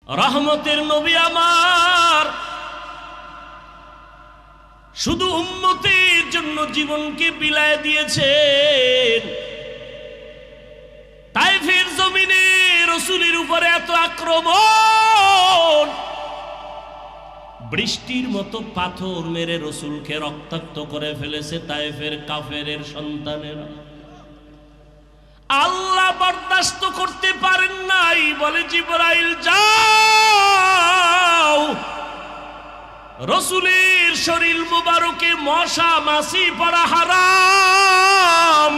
রহমতের নবী আমার শুধু উম্মতের জন্য জীবনকে বিলায় দিয়েছেন। তায়েফের জমিনে রাসূলের উপরে এত আক্রমণ, বৃষ্টির মতো পাথর মেরে রাসূলকে রক্তাক্ত করে ফেলেছে তায়েফের কাফেরের সন্তানেরা। আল্লাহ বরদাস্ত করতে পারেন নাই, বলে জিবরাইল যাও, রাসূলের শরীর মুবারকে মশা মাছি পড়া হারাম,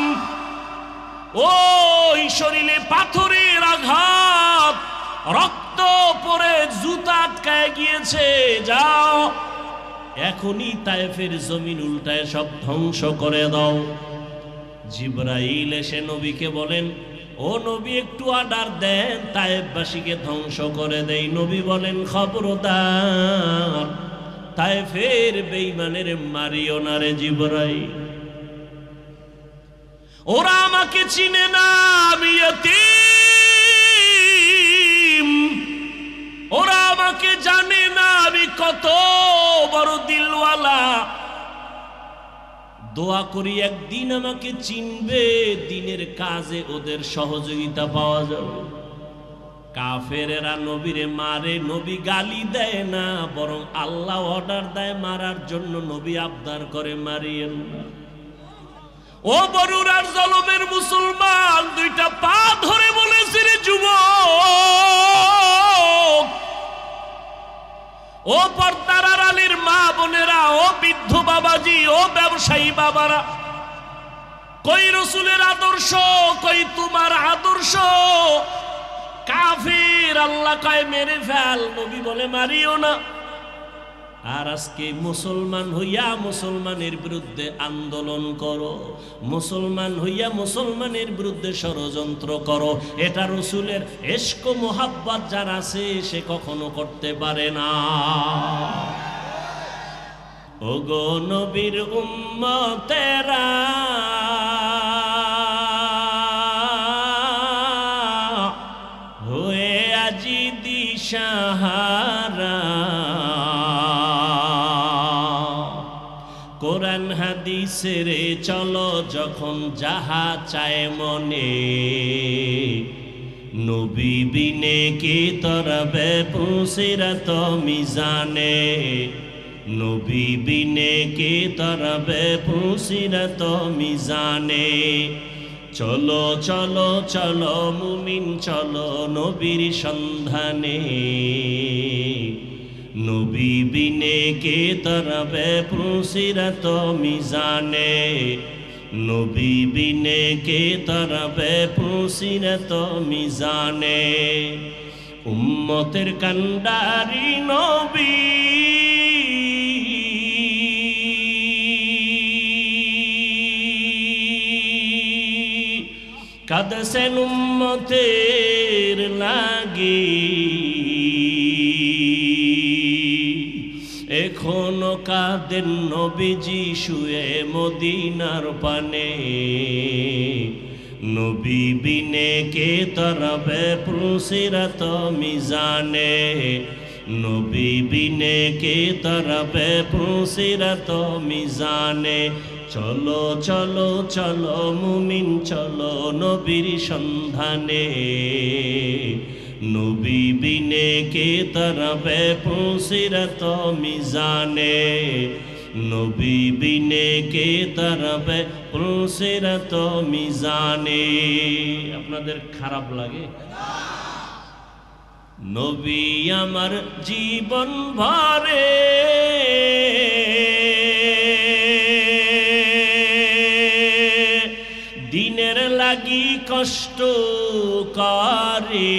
ওই শরীরে পাথরের আঘাত, রক্ত পড়ে জুতা আটকায় গিয়েছে, যাও এখনই তায়েফের জমিন উল্টায় সব ধ্বংস করে দাও। জিবরাইল এসে নবীকে বলেন, ও নবী একটু অর্ডার দেন, তায়েফবাসীকে ধ্বংস করে দেই। নবী বলেন, খবরদার তায়েফের বেঈমানের মারিও না রে জিবরাইল, ওরা আমাকে চিনে না, আমি ইতীম, ওরা আমাকে জানে না আমি কত বড় দিলওয়ালা। দোয়া করি একদিন আমাকে চিনবে, দিনের কাজে ওদের সহযোগিতা পাওয়া যাবে। কাফেরেরা নবীরে মারে, নবী গালি দেয় না, বরং আল্লাহ অর্ডার দেয় মারার জন্য। নবী আবদার করে, মারিয়েন না। ও বরুরার জলমের মুসলমান, দুইটা পা ধরে বলেছে রে যুবক, ও পর্দার আড়ালের মা বোনেরা, ও বৃদ্ধ বাবাজি, ও ব্যবসায়ী বাবারা, কই রাসূলের আদর্শ, কই তোমার আদর্শ? কাফির আল্লাহ কয় মেরে ফেল, নবী বলে মারিও না। আর আজকে মুসলমান হইয়া মুসলমানের বিরুদ্ধে আন্দোলন করো, মুসলমান হইয়া মুসলমানের বিরুদ্ধে ষড়যন্ত্র করো, এটা রাসূলের ইশক মোহাব্বত যার আছে সে কখনো করতে পারে না। ওগো নবীর উম্মতেরা, হয়ে আজি দিশাহারা, কোরআন হাদিসের চলো যখন যাহা চায় মনে, নবী বিনে কে তরবে পুসিরাত মিজানে, নবী বিনে কে তরবে পুসিরাত মিজানে। চলো চলো চলো মুমিন চলো নবীর সন্ধানে, নবী বিনে কে তরবে পুসিরাত মিজানে, নবী বিনে কে তরবে পুসিরাত মিজানে। উম্মতের কান্ডারি নবী, কাঁদছেন উম্মতের লাগি, এখনো কাঁদেন নবীজি শুয়ে মদিনার পানে, নবী বিনে কে তরবে পুসিরাত মিজানে, নবী বিনে কে তরবে পুসিরাত মিজানে। চলো চলো চলো মুমিন চলো নবীর সন্ধানে, নবী বিনে কে তরবে পুসিরাত মিজানে, নবী বিনে কে তরবে পুসিরাত মিজানে। আপনাদের খারাপ লাগে? নবী আমার জীবন ভরে দিনের লাগি কষ্ট করে,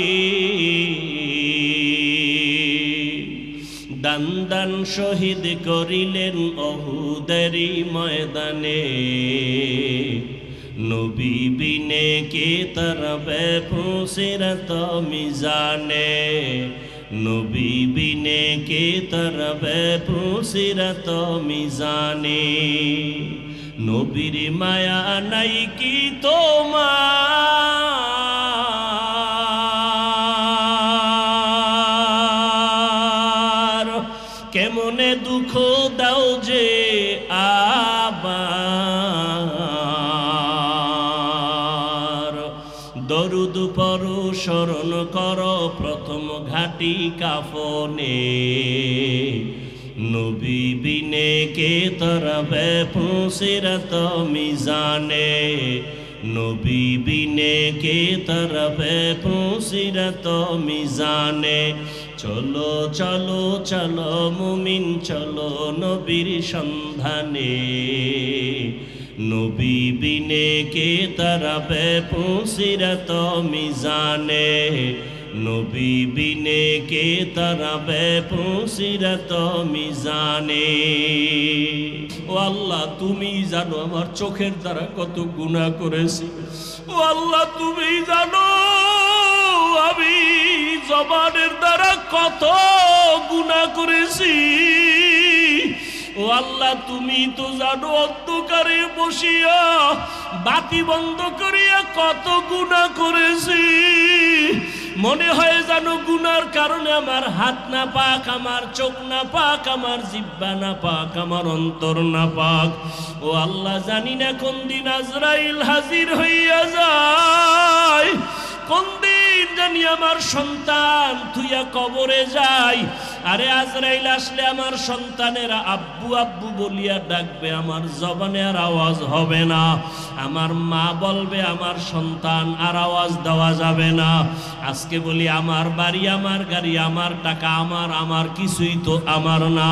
দান দান শহীদ করিলেন উহুদেরই ময়দানে, নবী বিনে কে তরবে পুসিরাত মিজানে, নবী বিনে কে তরবে পুসিরাত মিজানে। নবীর মায়া নাই কি তোমার, কেমনে দুঃখ দাও যে আবার দরুদ পড়ো স্মরণ করো প্রথম ঘাটি কাফনে নবী বিনে কে তরবে পুসিরত মিজানে নবী বিনে কে তরবে পুসিরত মিজানে চলো চলো চলো মুমিন চলো নবীর সন্ধানে নবী বিনে কে তরবে পুসিরত মিজানে নবী বিনে কে তরবে পুসিরত মিজানে ও আল্লাহ তুমি জানো আমার চোখের দ্বারা কত গুনাহ করেছি ও আল্লাহ তুমি জানো আমি জবানের দ্বারা কত গুনাহ করেছি ও আল্লাহ তুমি তো জানো অন্ধকারে বসিয়া বাতি বন্ধ করিয়া কত গুনাহ করেছি মনে হয় জানো গুনার কারণে আমার হাত না পাক আমার চোখ না পাক আমার জিহ্বা না পাক আমার অন্তর না পাক ও আল্লাহ জানি না কোন দিন আজরাইল হাজির হইয়া যায় কোন দিন জানি আমার সন্তান থুইয়া কবরে যায় আরে আজরাইল আসলে আমার সন্তানেরা আব্বু আব্বু বলিয়া ডাকবে আমার জবানে আর আওয়াজ হবে না আমার মা বলবে আমার সন্তান আর আওয়াজ দেওয়া যাবে না আজকে বলি আমার বাড়ি আমার গাড়ি আমার টাকা আমার কিছুই তো আমার না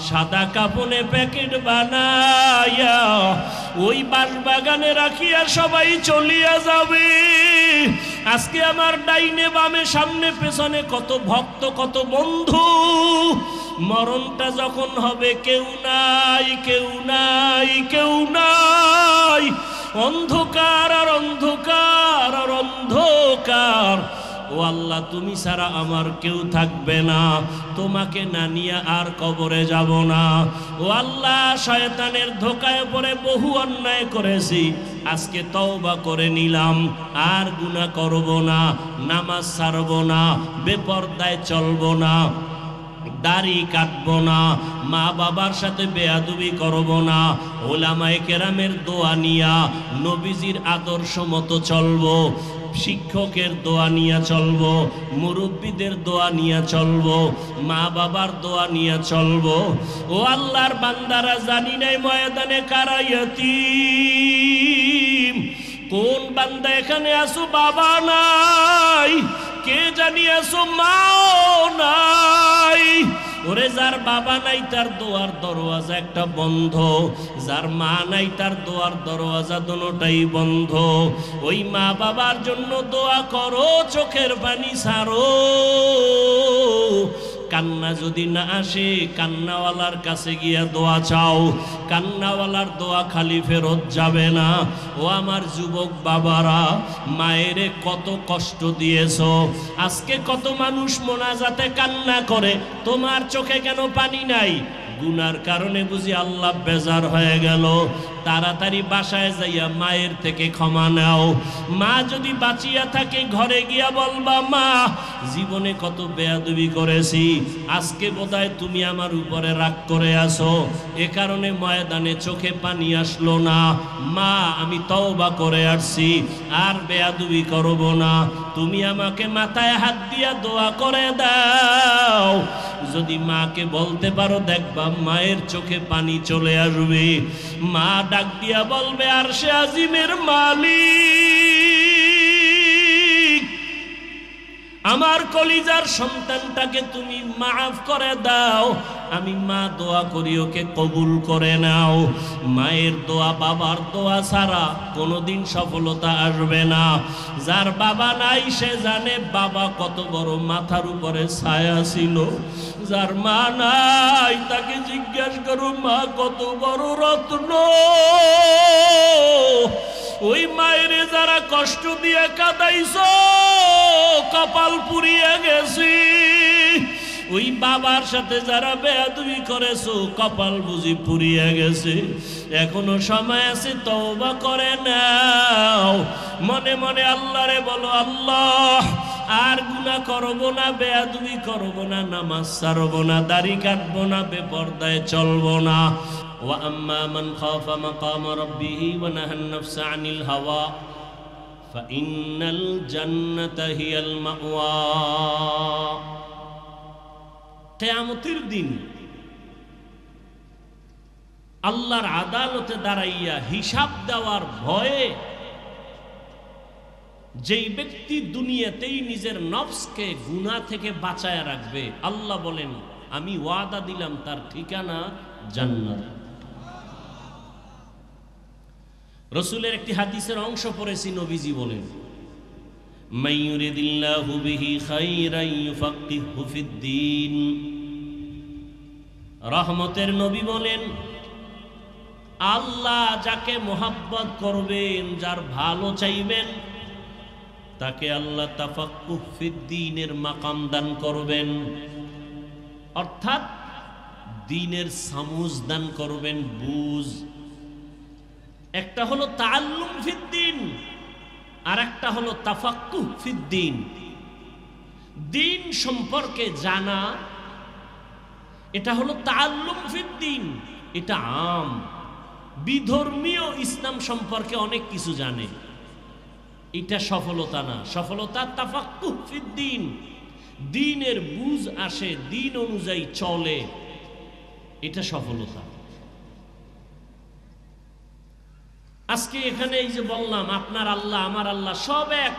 সাদা কাপনে প্যাকেট বানাইয়া ওই বাগানে রাখিয়া সবাই চলিয়া যাবে আজকে আমার ডাইনে বামে সামনে পেছনে কত ভক্ত কত বন্ধু মরণটা যখন হবে কেউ নাই কেউ নাই কেউ নাই অন্ধকার আর অন্ধকার আর অন্ধকার ও আল্লাহ তুমি ছাড়া আমার কেউ থাকবে না তোমাকে না নিয়ে আর কবরে যাব না ও আল্লাহ শয়তানের ধোকায় পড়ে বহু অন্যায় করেছি আজকে তওবা করে নিলাম আর গুনাহ করব না নামাজ ছাড়ব না বেপরদায় চলব না দাড়ি কাটবো না মা বাবার সাথে বেয়াদবি করব না ওলামায়ে কেরামের দোয়া নিয়া নবীজির আদর্শ মতো চলবো শিক্ষকের দোয়া নিয়ে চলবো মুরব্বীদের দোয়া নিয়ে চলবো মা বাবার দোয়া নিয়ে চলবো ও আল্লাহর বান্দারা জানি নাই ময়দানে কারা ইয়তীম কোন বান্দা এখানে আসো বাবা নাই কে জানি আসো মাও নাই ওরে যার বাবা নাই তার দোয়ার দরওয়াজা একটা বন্ধ যার মা নাই তার দোয়ার দরওয়াজা দুটোটাই বন্ধ ওই মা বাবার জন্য দোয়া করো চোখের পানি ছাড়ো কান্না যদি না আসে কান্নাওয়ালার কাছে গিয়া দোয়া চাও কান্নাওয়ালার দোয়া খালি ফেরত যাবে না ও আমার যুবক বাবারা মায়েরে কত কষ্ট দিয়েছো আজকে কত মানুষ মোনাজাতে কান্না করে তোমার চোখে কেন পানি নাই গুনার কারণে বুঝি আল্লাহ বেজার হয়ে গেল তাড়াতাড়ি বাসায় যাইয়া মায়ের থেকে ক্ষমা নাও মা যদি বাঁচিয়া থাকে ঘরে গিয়া বলবা মা জীবনে কত বেয়াদবি করেছি আজকে বোধহয় তুমি আমার উপরে রাগ করে আসো এ কারণে ময়দানে চোখে পানি আসলো না মা আমি তওবা করে আসছি আর বেয়াদবি করব না তুমি আমাকে মাথায় হাত দিয়া দোয়া করে দাও যদি মাকে বলতে পারো দেখবা মায়ের চোখে পানি চলে আসবে মা ডাক দিয়া বলবে আরশে আজিমের মালিক আমার কলিজার সন্তানটাকে তুমি মাফ করে দাও আমি মা দোয়া করি ওকে কবুল করে নাও মায়ের দোয়া বাবার দোয়া ছাড়া কোনোদিন সফলতা আসবে না যার বাবা নাই সে জানে বাবা কত বড় মাথার উপরে ছায়া ছিল যার মা নাই তাকে জিজ্ঞাসা করো মা কত বড় রত্ন ওই মায়ের যারা কষ্ট দিয়ে কাঁদাইছো কপাল পুড়িয়ে গেছি ওই বাবার সাথে যারা বেয়াদবি করেছো কপাল বুঝি পুড়িয়ে গেছে এখনো সময় আছে তওবা করে নাও মনে মনে আল্লাহরে বলো আল্লাহ আর গুনাহ করব না, বেয়াদবি করব না, নামাজ ছাড়ব না, দাড়ি কাটব না, বেপরদায় চলব না। ওয়া আম্মা মান খাফা মাকাম রাব্বিহি ওয়া নাহান নাফসা আনিল হাওয়া ফাইন্নাল জান্নাতা হিয়াল মাওয়া। কিয়ামতের দিন আল্লাহর আদালতে দাঁড়াইয়া হিসাব দেওয়ার ভয়ে যেই ব্যক্তি দুনিয়াতেই নিজের নফসকে গুনাহ থেকে বাঁচায় রাখবে, আল্লাহ বলেন আমি ওয়াদা দিলাম তার ঠিকানা জান্নাত। রাসূলের একটি হাদিসের অংশ পড়েছি, নবীজি বলেন মাইয়ুরিদিল্লাহু বিহি খাইরান ইউফাক্কিহু ফিদ্দীন। রহমতের নবী বলেন আল্লাহ যাকে মোহাব্বত করবেন, যার ভালো চাইবেন, তাকে আল্লাহ তাফাক্কুহ ফিদ্দীনের মাকাম দান করবেন, অর্থাৎ দ্বীনের সামুজ দান করবেন, বুঝ। একটা হলো তাআল্লুম ফিদ্দীন, আর একটা হলো তাফাক্কুহ ফিদ্দীন। দ্বীন সম্পর্কে জানা, এটা হলো তাআল্লুম ফিদ্দীন। এটা আম বিধর্মীয় ইসলাম সম্পর্কে অনেক কিছু জানে, এটা সফলতা না। সফলতা তাফাক্কুহ ফিদ্দীন, দ্বীনের বুঝ আসে, দ্বীন অনুযায়ী চলে, এটা সফলতা। আজকে এখানে এই যে বললাম আপনার আল্লাহ আমার আল্লাহ সব এক,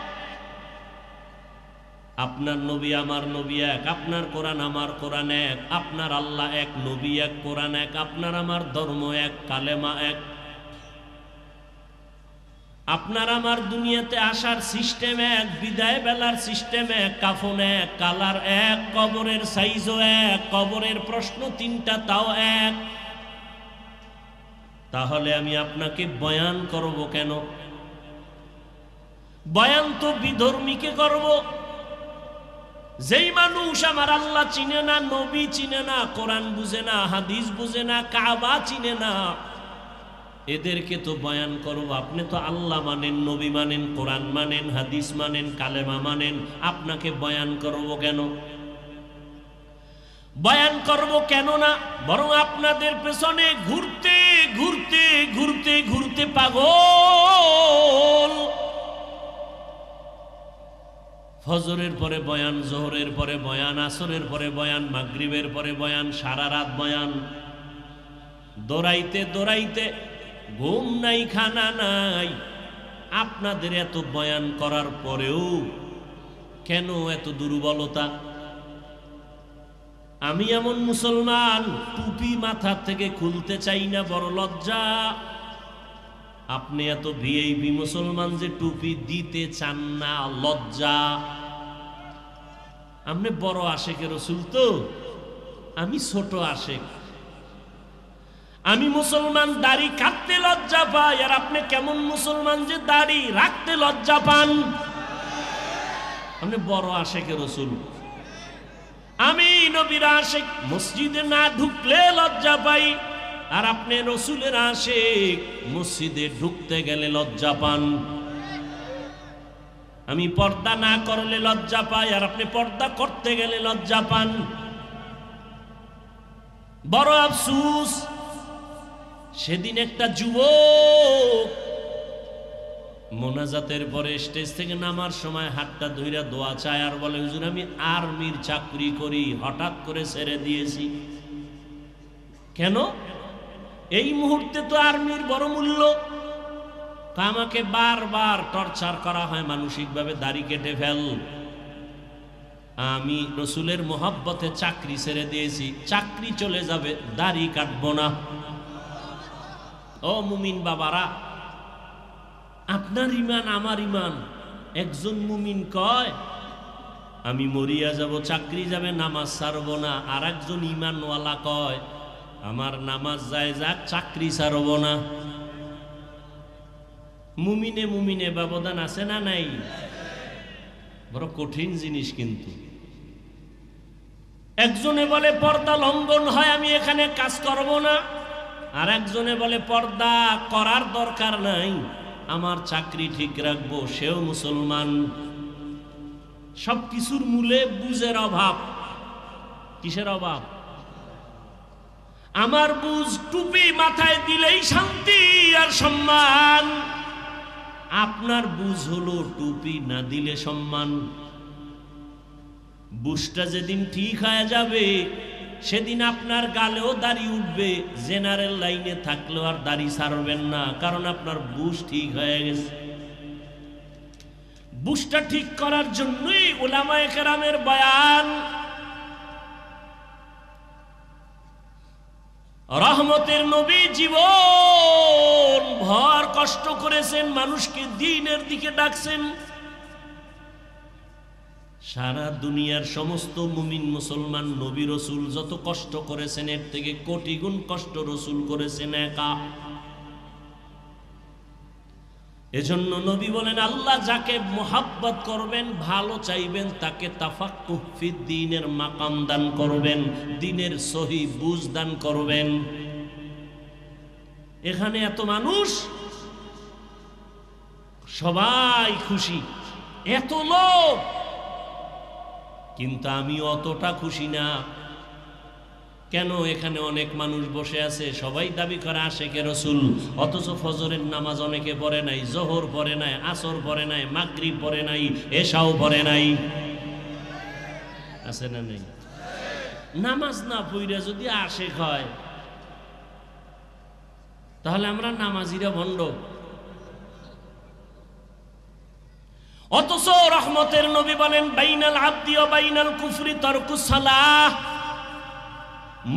আপনার নবী আমার নবী এক, আপনার কোরআন আমার কোরআন এক, আপনার আল্লাহ এক, নবী এক, কোরআন এক, আপনার আমার ধর্ম এক, কালেমা এক। আপনার আমার দুনিয়াতে আসার সিস্টেম এক, বিদায় বেলার সিস্টেম এক, কাফন এক, কালার এক, কবরের সাইজও এক, কবরের প্রশ্ন তিনটা তাও এক। তাহলে আমি আপনাকে বয়ান করব কেন? বয়ান তো বিধর্মীকে করব। যেই মানুষ আমার আল্লাহ চিনে না, নবী চিনে না, কোরআন বুঝে না, হাদিস বুঝে না, কাবা চিনে না, এদেরকে তো বয়ান করব। আপনি তো আল্লাহ মানেন, নবী মানেন, কোরআন মানেন, হাদিস মানেন, কালেমা মানেন, আপনাকে বয়ান করব কেন? বয়ান করব কেন না, বরং আপনাদের পেছনে ঘুরতে ঘুরতে ঘুরতে ঘুরতে পাগল। ফজরের পরে বয়ান, জোহরের পরে বয়ান, আসরের পরে বয়ান, মাগরিবের পরে বয়ান, সারা রাত বয়ান, দৌড়াইতে দৌড়াইতে ঘুম নাই, খানা নাই। আপনাদের এত বয়ান করার পরেও কেন এত দুর্বলতা? আমি এমন মুসলমান টুপি মাথা থেকে খুলতে চাই না, বড় লজ্জা। আপনি এত ভিআইপি মুসলমান যে টুপি দিতে চান না, লজ্জা। আপনি বড় আশেকে রসুল তো, আমি ছোট আশেক। আমি মুসলমান দাড়ি কাটতে লজ্জা পাই, আর আপনি কেমন মুসলমান যে দাড়ি রাখতে লজ্জা পান? আপনি বড় আশেকে রসুল। আমি নবীর আশেক, মসজিদে না ঢুকলে লজ্জা পাই, আর আপনি রসুলের আশেক, মসজিদে ঢুকতে গেলে লজ্জা পান। আমি পর্দা না করলে লজ্জা পাই, আর আপনি পর্দা করতে গেলে লজ্জা পান। বড় আফসোস, সেদিন একটা যুবক মোনাজাতের পরে স্টেজ থেকে নামার সময় হাতটা ধইরা দোয়া চায়, আর বলে হুজুর আমি আর্মির চাকরি করি, হঠাৎ করে ছেড়ে দিয়েছি। কেন? এই মুহূর্তে তো আর্মির বড় মূল্য। আমাকে বারবার টর্চার করা হয় মানসিকভাবে, দাড়ি কেটে ফেল। আমি রসুলের মোহাব্বতে চাকরি ছেড়ে দিয়েছি, চাকরি চলে যাবে, দাড়ি কাটবো না। ও মুমিন বাবারা, আপনার ইমান আমার ইমান। একজন মুমিন কয় আমি মরিয়া যাব, চাকরি যাবে, নামাজ ছাড়বো না। আর একজন ইমানওয়ালা কয় আমার নামাজ যায় যাক, চাকরি ছাড়বো না। মুমিনে মুমিনে ব্যবধান আছে না নাই? বড় কঠিন জিনিস। কিন্তু একজনে বলে পর্দা লঙ্ঘন হয়, আমি এখানে কাজ করব না। আর একজনে বলে পর্দা করার দরকার নাই, আমার চাকরি ঠিক রাখবো। সেও মুসলমান। সবকিছুর মূলে বুঝের অভাব। কিসের অভাব? আমার বুঝ টুপি মাথায় দিলেই শান্তি আর সম্মান, আপনার বুঝ হলো টুপি না দিলে সম্মান। বুঝটা যেদিন ঠিক হয়ে যাবে সেদিন আপনার গালেও দাড়ি উঠবে, জেনারেল লাইনে থাকলেও আর দাড়ি ছাড়বেন না, কারণ আপনার বুঝ ঠিক হয়ে গেছে। বুঝটা ঠিক করার জন্যই উলামায়ে কেরামের বয়ান। রহমতের নবী জীবন ভর কষ্ট করেছেন, মানুষকে দ্বীনের দিকে ডাকছেন। সারা দুনিয়ার সমস্ত মুমিন মুসলমান নবী রসুল যত কষ্ট করেছেন এর থেকে কোটি গুণ কষ্ট রসুল করেছেন একা। এজন্য নবী বলেন, আল্লাহ যাকে মোহাব্বত করবেন, ভালো চাইবেন, তাকে তাফাক্কুহ ফিদ্দীনের মাকাম দান করবেন, দ্বীনের সহি বুঝ দান করবেন। এখানে এত মানুষ, সবাই খুশি, এত লোক, কিন্তু আমি অতটা খুশি না। কেন? এখানে অনেক মানুষ বসে আছে, সবাই দাবি করে আশেকে রসুল, অথচ ফজরের নামাজ অনেকে পড়ে নাই, জোহর পড়ে নাই, আসর পড়ে নাই, মাগরিব পড়ে নাই, এশাও পড়ে নাই। আছে না নেই? নামাজ না পড়া যদি আশেক হয় তাহলে আমরা নামাজিরা ভণ্ড। অথচ রহমতের নবী বলেন, বাইনাল আবদি ওয়া বাইনাল কুফরি তারকুস সালাহ।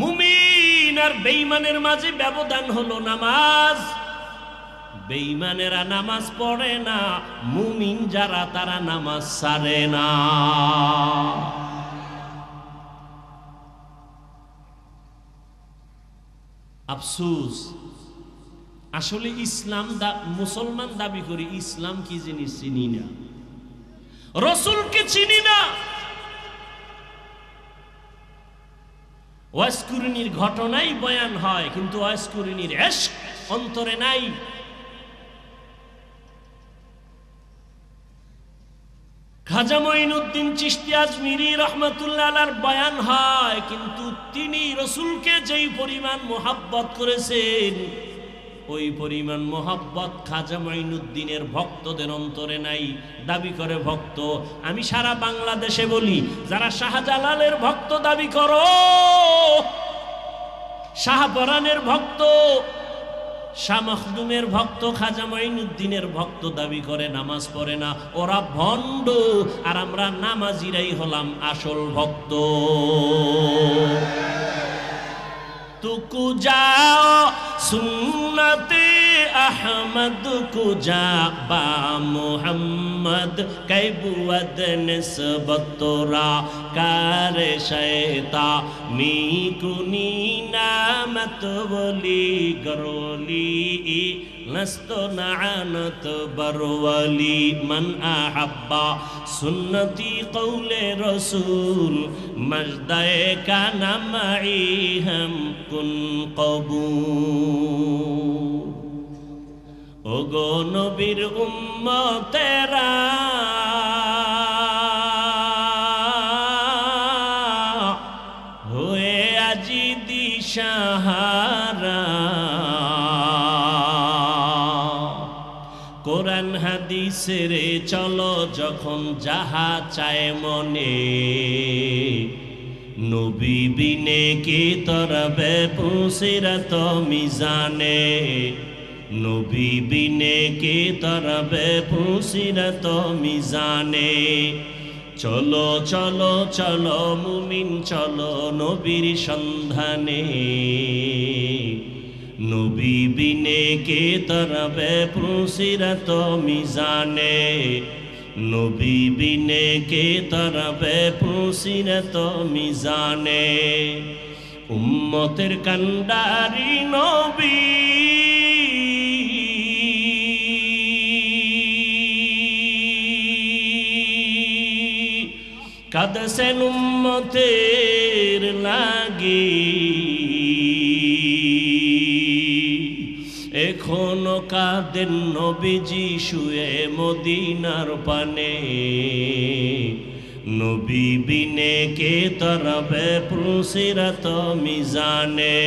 মুমিন আর বেঈমানের মাঝে ব্যবধান হলো নামাজ। বেঈমানেরা নামাজ পড়ে না, মুমিন যারা তারা নামাজ ছাড়ে না। আফসোস, আসলে ইসলাম মুসলমান দাবি করি, ইসলাম কি জিনিস চিনি না, রসুলকে চিনি না। ওয়াজকুরুনির ঘটনাই বয়ান হয়, কিন্তু ওয়াজকুরুনির ইশক অন্তরে নাই। খাজা মঈনুদ্দিন চিশতি আজমিরি রহমাতুল্লাহ আলাইহির বয়ান হয়, কিন্তু তিনি রসুলকে যেই পরিমাণ মোহাব্বত করেছেন ওই পরিমাণ মোহাব্বত খাজা মঈনুদ্দিনের ভক্তদের অন্তরে নাই। দাবি করে ভক্ত। আমি সারা বাংলাদেশে বলি, যারা শাহজালালের ভক্ত দাবি করো, শাহপরানের ভক্ত, শাহ মখদুমের ভক্ত, খাজা মঈনুদ্দিনের ভক্ত দাবি করে, নামাজ পড়ে না, ওরা ভণ্ড। আর আমরা নামাজিরাই হলাম আসল ভক্ত। तुकु जाओ सुन्नते अहमद कुजा बा मुहम्मद कैबुवद निस्बत तोरा कार शैता मी कुनी नामत बोली गरोली नस्तो नानत बरवली मन अहब्बा सुन्नती कौले रसूल मजदाए का नमाई हम कुन कबूल। ओगो नबीर उम्मतेरा हुए আজি দিশাহারা, কোরআন হাদিসের চলো যখন যাহা চায় মনে, নবী বিনে কে তরবে পুসিরত মিজানে, নবী বিনে কে তরবে পুসিরত মিজানে। চলো চলো চলো মুমিন চলো নবীর সন্ধানে, নবী বিনে কে তরবে পুসিরত মিজানে, নবী বিনে কে তরবে পুসিরত মিজানে। উম্মতের কান্ডারি নবী কাঁদছেন উম্মতের লাগি, এখনো কাঁদেন নবীজি শুয়ে মদিনার পানে, নবী বিনে কে তরবে পুলসিরাত মিজানে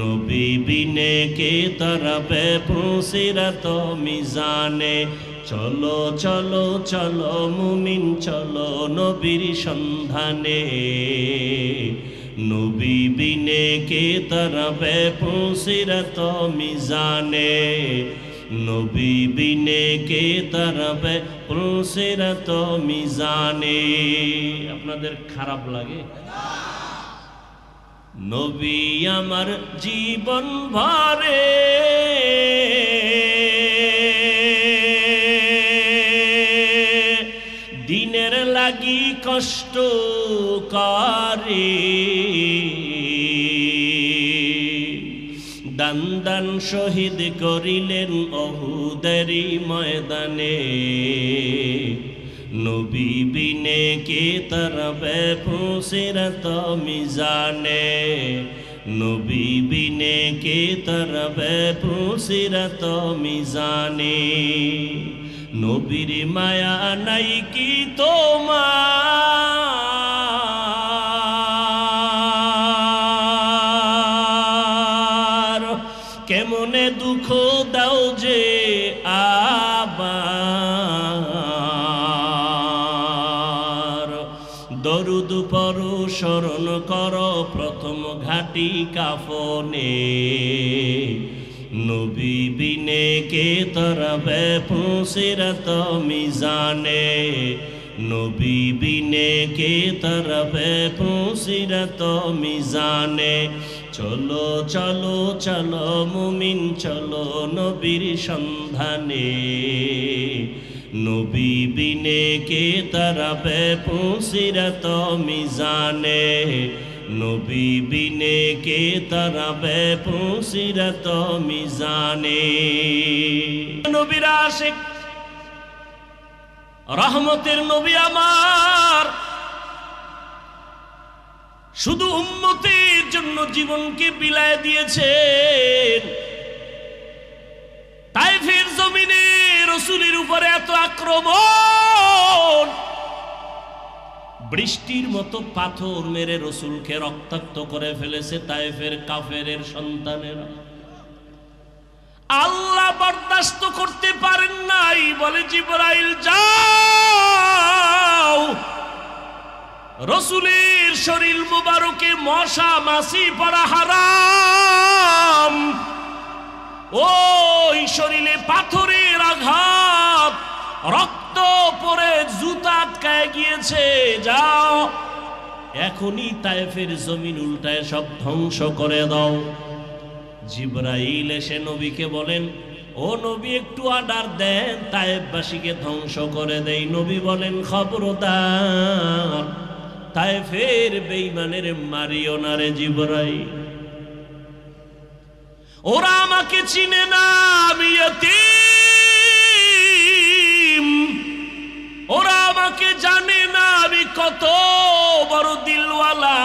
নবী বিনে কে তরবে পুলসিরাত মিজানে চলো চলো চলো মুমিন চলো নবীর সন্ধানে নবী বিনে কে তরবে পুলসিরাত মিজানে নবী বিনে কে তরবে পুলসিরাত মিজানে। আপনাদের খারাপ লাগে? নবী আমার জীবন ভরে দিনের লাগি কষ্ট করে দান দান শহীদ করিলেন অহুদেরই ময়দানে নবী বিনে কে তরবে পুলসিরাত মিজানে নবী বিনে কে তরবে পুলসিরাত মিজানে নবীর মায়া নাই কি তোমার কেমনে দুঃখ দাও যে আবার দরুদ পড়ো স্মরণ করো প্রথম ঘাটি কাফনে নবী বিনে কে তরবে পুলসিরাত মিজানে নবী বিনে কে তরবে পুলসিরাত মিজানে চলো চলো চলো মুমিন চলো নবীর সন্ধানে নবী বিনে কে তরবে পুলসিরাত মিজানে নবী বিনে কে তরবে পুলসিরাত মিজানে। নবীর আশিক রহমতের নবী আমার শুধু উম্মতের জন্য জীবনকে বিলায় দিয়েছেন। তায়েফের জমিনে রাসূলের উপরে এত আক্রমণ বৃষ্টির মতো পাথর মেরে রাসূলকে রক্তাক্ত করে ফেলেছে তায়েফের কাফেরের সন্তানেরা। আল্লাহ বরদাস্ত করতে পারেন নাই, বলে জিবরাইল যাও রাসূলের শরীর মুবারকে মশা মাছি পড়া হারাম, ওই শরীরে পাথরের আঘাত রক্ত পরে জুতা আটকায় গিয়েছে, যাও এখনই তায়েফের জমিন উল্টায় সব ধ্বংস করে দাও। জিবরাইল এসে নবীকে বলেন, ও নবী একটু অর্ডার দেন তায়েফবাসীকে ধ্বংস করে দেই। নবী বলেন, খবরদার তায়েফের বেঈমানের মারিও না রে জিবরাইল, ওরা আমাকে চিনে না, আমি ইয়তীম, ওরা আমাকে জানে না আমি কত বড় দিলওয়ালা।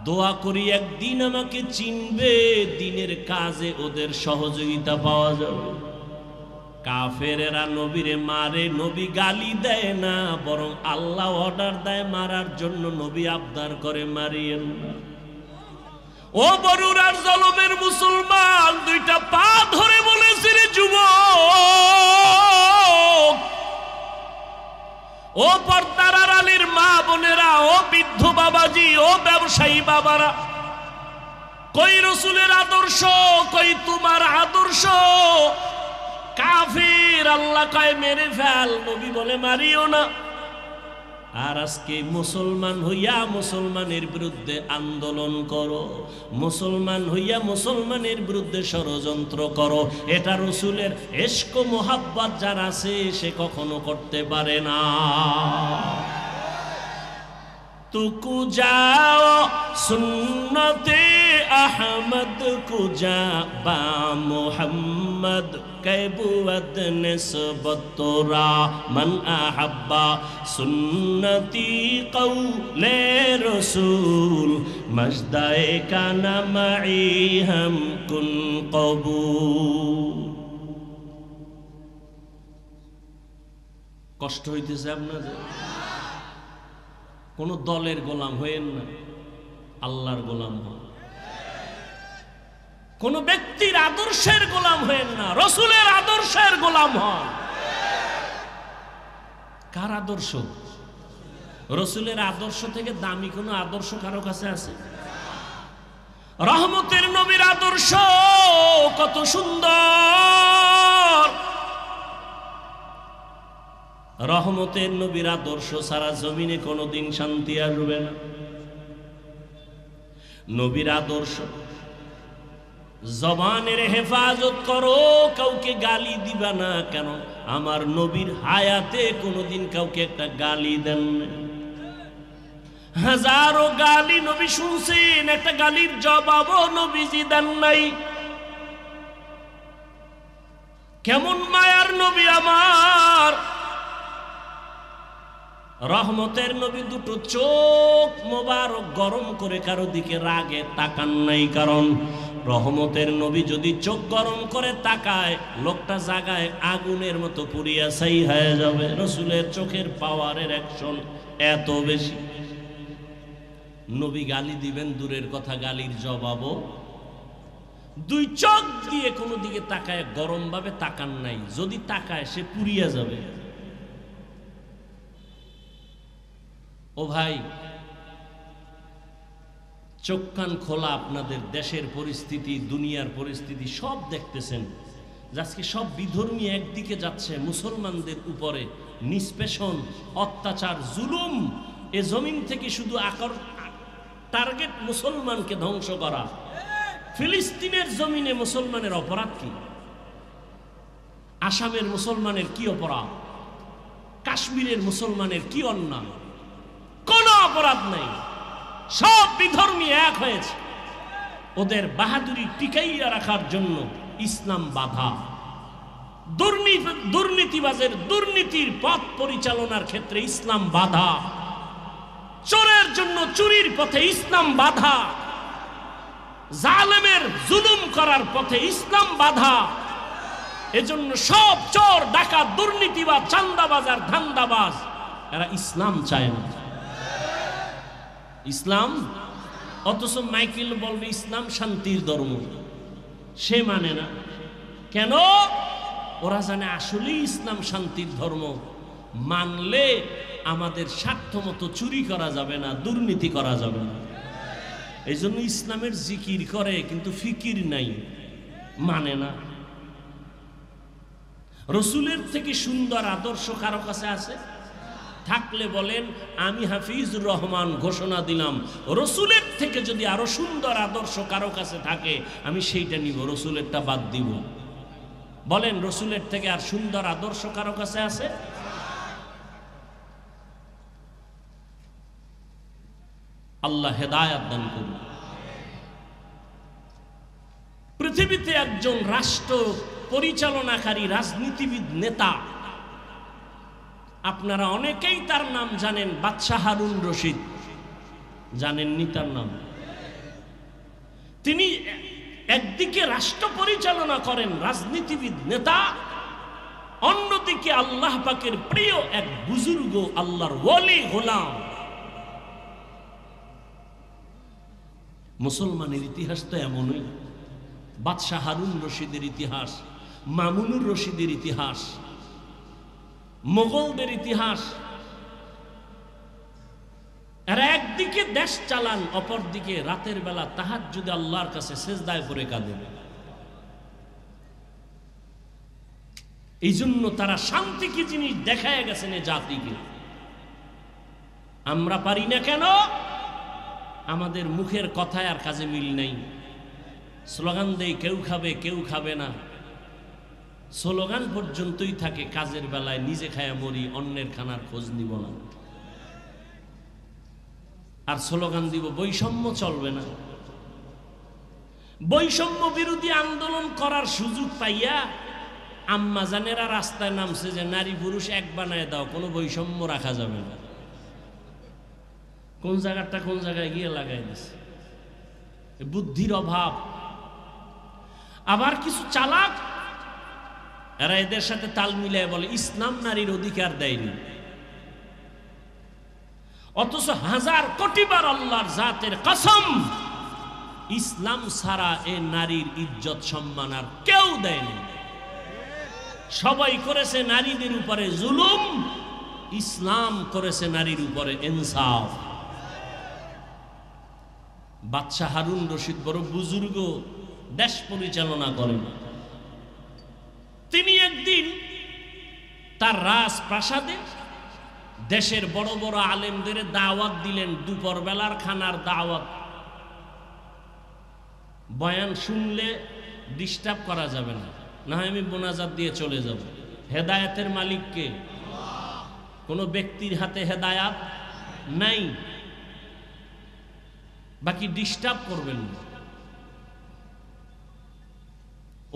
দোয়া করি একদিন আমাকে চিনবে, দিনের কাজে ওদের সহযোগিতা পাওয়া যাবে। কাফেরেরা নবীরে মারে, নবী গালি দেয় না, বরং আল্লাহ অর্ডার দেয় মারার জন্য। নবী আবদার করে, মারিয়েন না। ও বরুরার জলমের মুসলমান, দুইটা পা ধরে বলেছে রে যুবক, ও পর্দার আড়ালের মা বোনেরা, ও বৃদ্ধ বাবাজি, ও ব্যবসায়ী বাবারা, কই রাসূলের আদর্শ, কই তোমার আদর্শ? কাফির আল্লাহ কয় মেরে ফেল, নবী বলে মারিও না। আর আজকে মুসলমান হইয়া মুসলমানের বিরুদ্ধে আন্দোলন করো, মুসলমান হইয়া মুসলমানের বিরুদ্ধে ষড়যন্ত্র করো, এটা রাসূলের ইশক মোহাব্বত যার আছে সে কখনো করতে পারে না। তুকু যাও সুন্নতে আহমদ কুজা বা মুহাম্মদ कैबुवत निस्बत तोरा मन अहब्बा सुन्नती कौले रसूल मजदाए का नमई हम कुन कबूल। কষ্ট হইতেছে আপনাদের? কোন দলের গোলাম হইেন না, আল্লাহর গোলাম হন। কোন ব্যক্তির আদর্শের গোলাম হইেন না, রসুলের আদর্শের গোলাম হন। কার আদর্শ? রসুলের আদর্শ থেকে দামি কোন আদর্শ কারো কাছে আছে? রহমতের নবীর আদর্শ কত সুন্দর! রহমতের নবীর আদর্শ সারা জমিনে কোনোদিন শান্তি আসবে না। নবীর আদর্শ, জবানের হেফাজত করো, কাউকে গালি দিবা না। কেন? আমার নবীর হায়াতে কোনোদিন কাউকে একটা গালি দেন না। হাজারো গালি নবী শুনছেন, একটা গালির জবাবও নবীজি দেন নাই। কেমন মায়ার নবী আমার! রহমতের নবী দুটো চোখ মোবারক গরম করে কারো দিকে রাগে তাকান নাই। কারণ রহমতের নবী যদি চোখ গরম করে তাকায়, লোকটা জাগায় আগুনের মতো পুড়িয়া ছাই হয়ে যাবে। রসুলের চোখের পাওয়ারের অ্যাকশন এত বেশি। নবী গালি দিবেন দূরের কথা, গালির জবাবও দুই চোখ দিয়ে কোনো দিকে তাকায় গরম ভাবে তাকান নাই। যদি তাকায় সে পুড়িয়া যাবে। ও ভাই, চোখ কান খোলা, আপনাদের দেশের পরিস্থিতি, দুনিয়ার পরিস্থিতি সব দেখতেছেন। আজকে সব বিধর্মী একদিকে যাচ্ছে, মুসলমানদের উপরে নিষ্পেষণ, অত্যাচার, জুলুম। এ জমিন থেকে শুধু টার্গেট মুসলমানকে ধ্বংস করা। ফিলিস্তিনের জমিনে মুসলমানের অপরাধ কি? আসামের মুসলমানের কি অপরাধ? কাশ্মীরের মুসলমানের কি অন্যায়? কোনো অপরাধ নেই। সব বিধর্মী এক হয়েছে। ওদের বাহাদুরি টিকাইয়া রাখার জন্য ইসলাম বাধা। দুর্নীতিবাজের দুর্নীতির পথ পরিচালনার ক্ষেত্রে ইসলাম বাধা। চোরের জন্য চুরির পথে ইসলাম বাধা। জালেমের জুলুম করার পথে ইসলাম বাধা। এজন্য সব চোর, ডাকাত, দুর্নীতিবাজ, চাঁদাবাজ আর ধান্দাবাজ এরা ইসলাম চায় না। ইসলাম, অথচ মাইকেল বলবে ইসলাম শান্তির ধর্ম, সে মানে না। কেন? ওরা জানে আসলেই ইসলাম শান্তির ধর্ম। মানলে আমাদের স্বার্থ মতো চুরি করা যাবে না, দুর্নীতি করা যাবে না। এই জন্য ইসলামের জিকির করে কিন্তু ফিকির নাই, মানে না। রসুলের থেকে সুন্দর আদর্শ কারো কাছে আছে? থাকলে বলেন আমি হাফিজুর রহমান ঘোষণা দিলাম, রসুলের থেকে যদি আরো সুন্দর আদর্শ কারো কাছে থাকে আমি সেইটা নিব, রসুলেরটা বাদ দিব। বলেন রসুলের থেকে আর সুন্দর আদর্শ কারো কাছে আছে? আল্লাহ হেদায়াত দান করুন। পৃথিবীতে একজন রাষ্ট্র পরিচালনাকারী রাজনীতিবিদ, নেতা, আপনারা অনেকেই তার নাম জানেন, বাদশাহ হারুন রশিদ। জানেননি তার নাম? তিনি একদিকে রাষ্ট্র পরিচালনা করেন, রাজনীতিবিদ, নেতা, অন্যদিকে আল্লাহ পাকের প্রিয় এক বুজুর্গ, আল্লাহর ওলি, গোলাম। মুসলমানের ইতিহাস তো এমনই। বাদশাহ হারুন রশিদের ইতিহাস, মামুনুর রশিদের ইতিহাস, মোগলদের ইতিহাস। এরা একদিকে দেশ চালান, অপরদিকে রাতের বেলা তাহাজ্জুদে আল্লাহর কাছে সেজদায় পড়ে কাঁদেন। এই জন্য তারা শান্তি কি জিনিস দেখায় গেছেন এ জাতিকে। আমরা পারি না কেন? আমাদের মুখের কথায় আর কাজে মিল নেই। স্লোগান দেই কেউ খাবে কেউ খাবে না, স্লোগান পর্যন্তই থাকে, কাজের বেলায় নিজে খায়া মরি, অন্যের খানার খোঁজ নিব না। আর স্লোগান দিব বৈষম্য চলবে না। বৈষম্য বিরোধী আন্দোলন করার সুযোগ পাইয়া আম্মাজানেরা রাস্তায় নামছে যে নারী পুরুষ এক বানায় দাও, কোনো বৈষম্য রাখা যাবে না। কোন জায়গাটা কোন জায়গায় গিয়ে লাগাই দিছে, বুদ্ধির অভাব। আবার কিছু চালাক এরা এদের সাথে তাল মিলায় বলে ইসলাম নারীর অধিকার দেয়নি, অথচ হাজার কোটিবার আল্লাহর জাতের কসম ইসলাম ছাড়া এ নারীর ইজ্জত সম্মান আর কেউ দেয়নি। সবাই করেছে নারীদের উপরে জুলুম, ইসলাম করেছে নারীর উপরে ইনসাফ। বাদশাহ হারুন রশিদ বড় বুজুর্গ, দেশ পরিচালনা করেন। তিনি একদিন তার রাজপ্রাসাদে দেশের বড় বড় আলেমদের দাওয়াত দিলেন, দুপুর বেলার খানার দাওয়াত। বয়ান শুনলে ডিস্টার্ব করা যাবে না, না হয় আমি মোনাজাত দিয়ে চলে যাব। হেদায়েতের মালিককে, কোনো ব্যক্তির হাতে হেদায়াত নাই, বাকি ডিস্টার্ব করবেন না।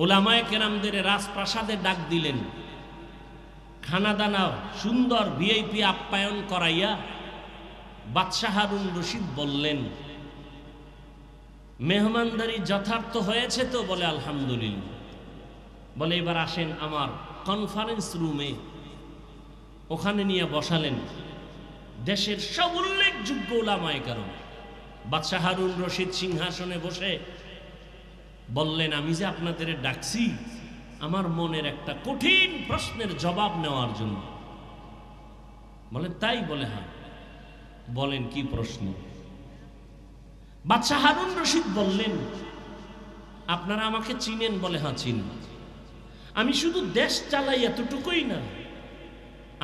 ওলামায়ে কেরামদের রাজপ্রাসাদে ডাক দিলেন, খানা দানা সুন্দর ভিআইপি আপ্যায়ন করাইয়া বাদশাহ হারুন রশিদ বললেন, মেহমানদারি যথার্থ হয়েছে তো? বলে আলহামদুলিল্লাহ। বলে এবার আসেন আমার কনফারেন্স রুমে। ওখানে নিয়ে বসালেন দেশের সব উল্লেখযোগ্য ওলামায়ে কেরাম। বাদশাহ হারুন রশিদ সিংহাসনে বসে বললেন, আমি যে আপনাদের ডাকছি আমার মনের একটা কঠিন প্রশ্নের জবাব নেওয়ার জন্য। বলেন তাই? বলে হ্যাঁ। বলেন কি প্রশ্ন? বাদশাহ হারুন রশিদ বললেন, আপনারা আমাকে চিনেন? বলে হ্যাঁ চিনি। আমি শুধু দেশ চালাই এতটুকুই না,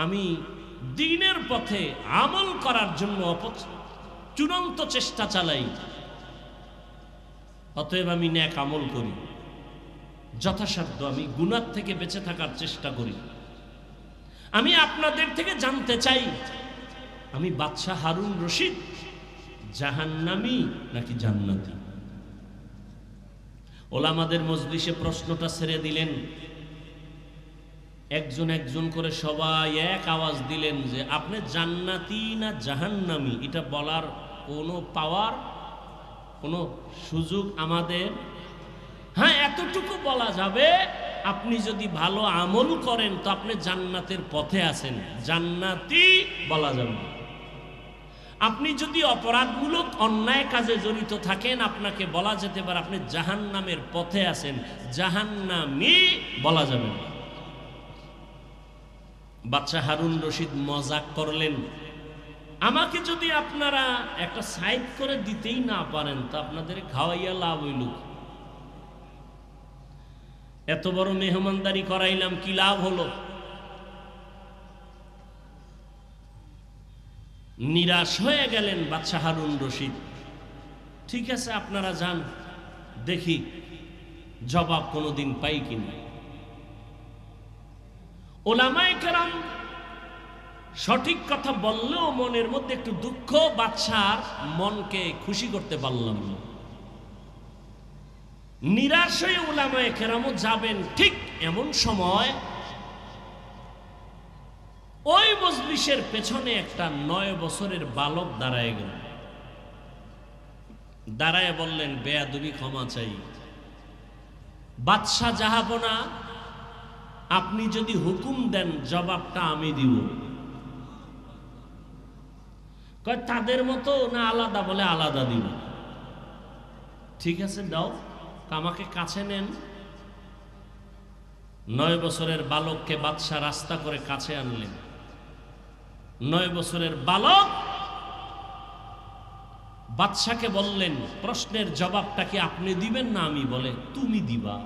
আমি দ্বীনের পথে আমল করার জন্য চূড়ান্ত চেষ্টা চালাই। অতএব আমি নেক আমল করি, যথাসাধ্য আমি গুনাহ থেকে বেঁচে থাকার চেষ্টা করি। আমি আপনাদের থেকে জানতে চাই, আমি বাদশাহ হারুন রশিদ জাহান্নামী নাকি জান্নাতি? ওলামাদের মজলিসে প্রশ্নটা ছেড়ে দিলেন। একজন একজন করে সবাই এক আওয়াজ দিলেন যে আপনি জান্নাতি না জাহান্নামী এটা বলার কোনো পাওয়ার, কোনো সুযোগ আমাদের? হ্যাঁ, এতটুকু বলা যাবে, আপনি যদি ভালো আমল করেন তো আপনি জান্নাতের পথে আছেন, জান্নাতি বলা যাবে। আপনি যদি অপরাধমূলক অন্যায় কাজে জড়িত থাকেন আপনাকে বলা যেতে পারে আপনি জাহান্নামের পথে আছেন, জাহান্নামী বলা যাবে না। বাদশাহ হারুন রশিদ মজাক করলেন, আমাকে যদি আপনারা একটা সাইড করে দিতেই না পারেন তা আপনাদের খাওয়াইয়া লাভ হইল? এত বড় মেহমানদারি করাইলাম, কি লাভ হলো? নিরাশ হয়ে গেলেন বাদশাহ হারুন রশিদ। ঠিক আছে আপনারা যান, দেখি জবাব কোনোদিন পাই কিনা। ওলামায়ে কেরাম সঠিক কথা বললেও মনের মধ্যে একটু দুঃখ, বাদশার মনকে খুশি করতে পারলাম না। নিরাশ হয়ে ওলামায়ে কেরামও যাবেন। ঠিক এমন সময় ওই মজলিসের পেছনে একটা 9 বছরের বালক দাঁড়ায় গেল। দাঁড়ায় বললেন, বেয়াদবি ক্ষমা চাই। বাদশাহ জাহাপনা, আপনি যদি হুকুম দেন জবাবটা আমি দিব। কয় তাদের মতো না আলাদা? বলে আলাদা দিব। ঠিক আছে দাও, আমাকে কাছে নেন। 9 বছরের বালককে বাদশাহ রাস্তা করে কাছে আনলেন। 9 বছরের বালক বাদশাকে বললেন, প্রশ্নের জবাবটা কি আপনি দিবেন না আমি? বলে তুমি দিবা।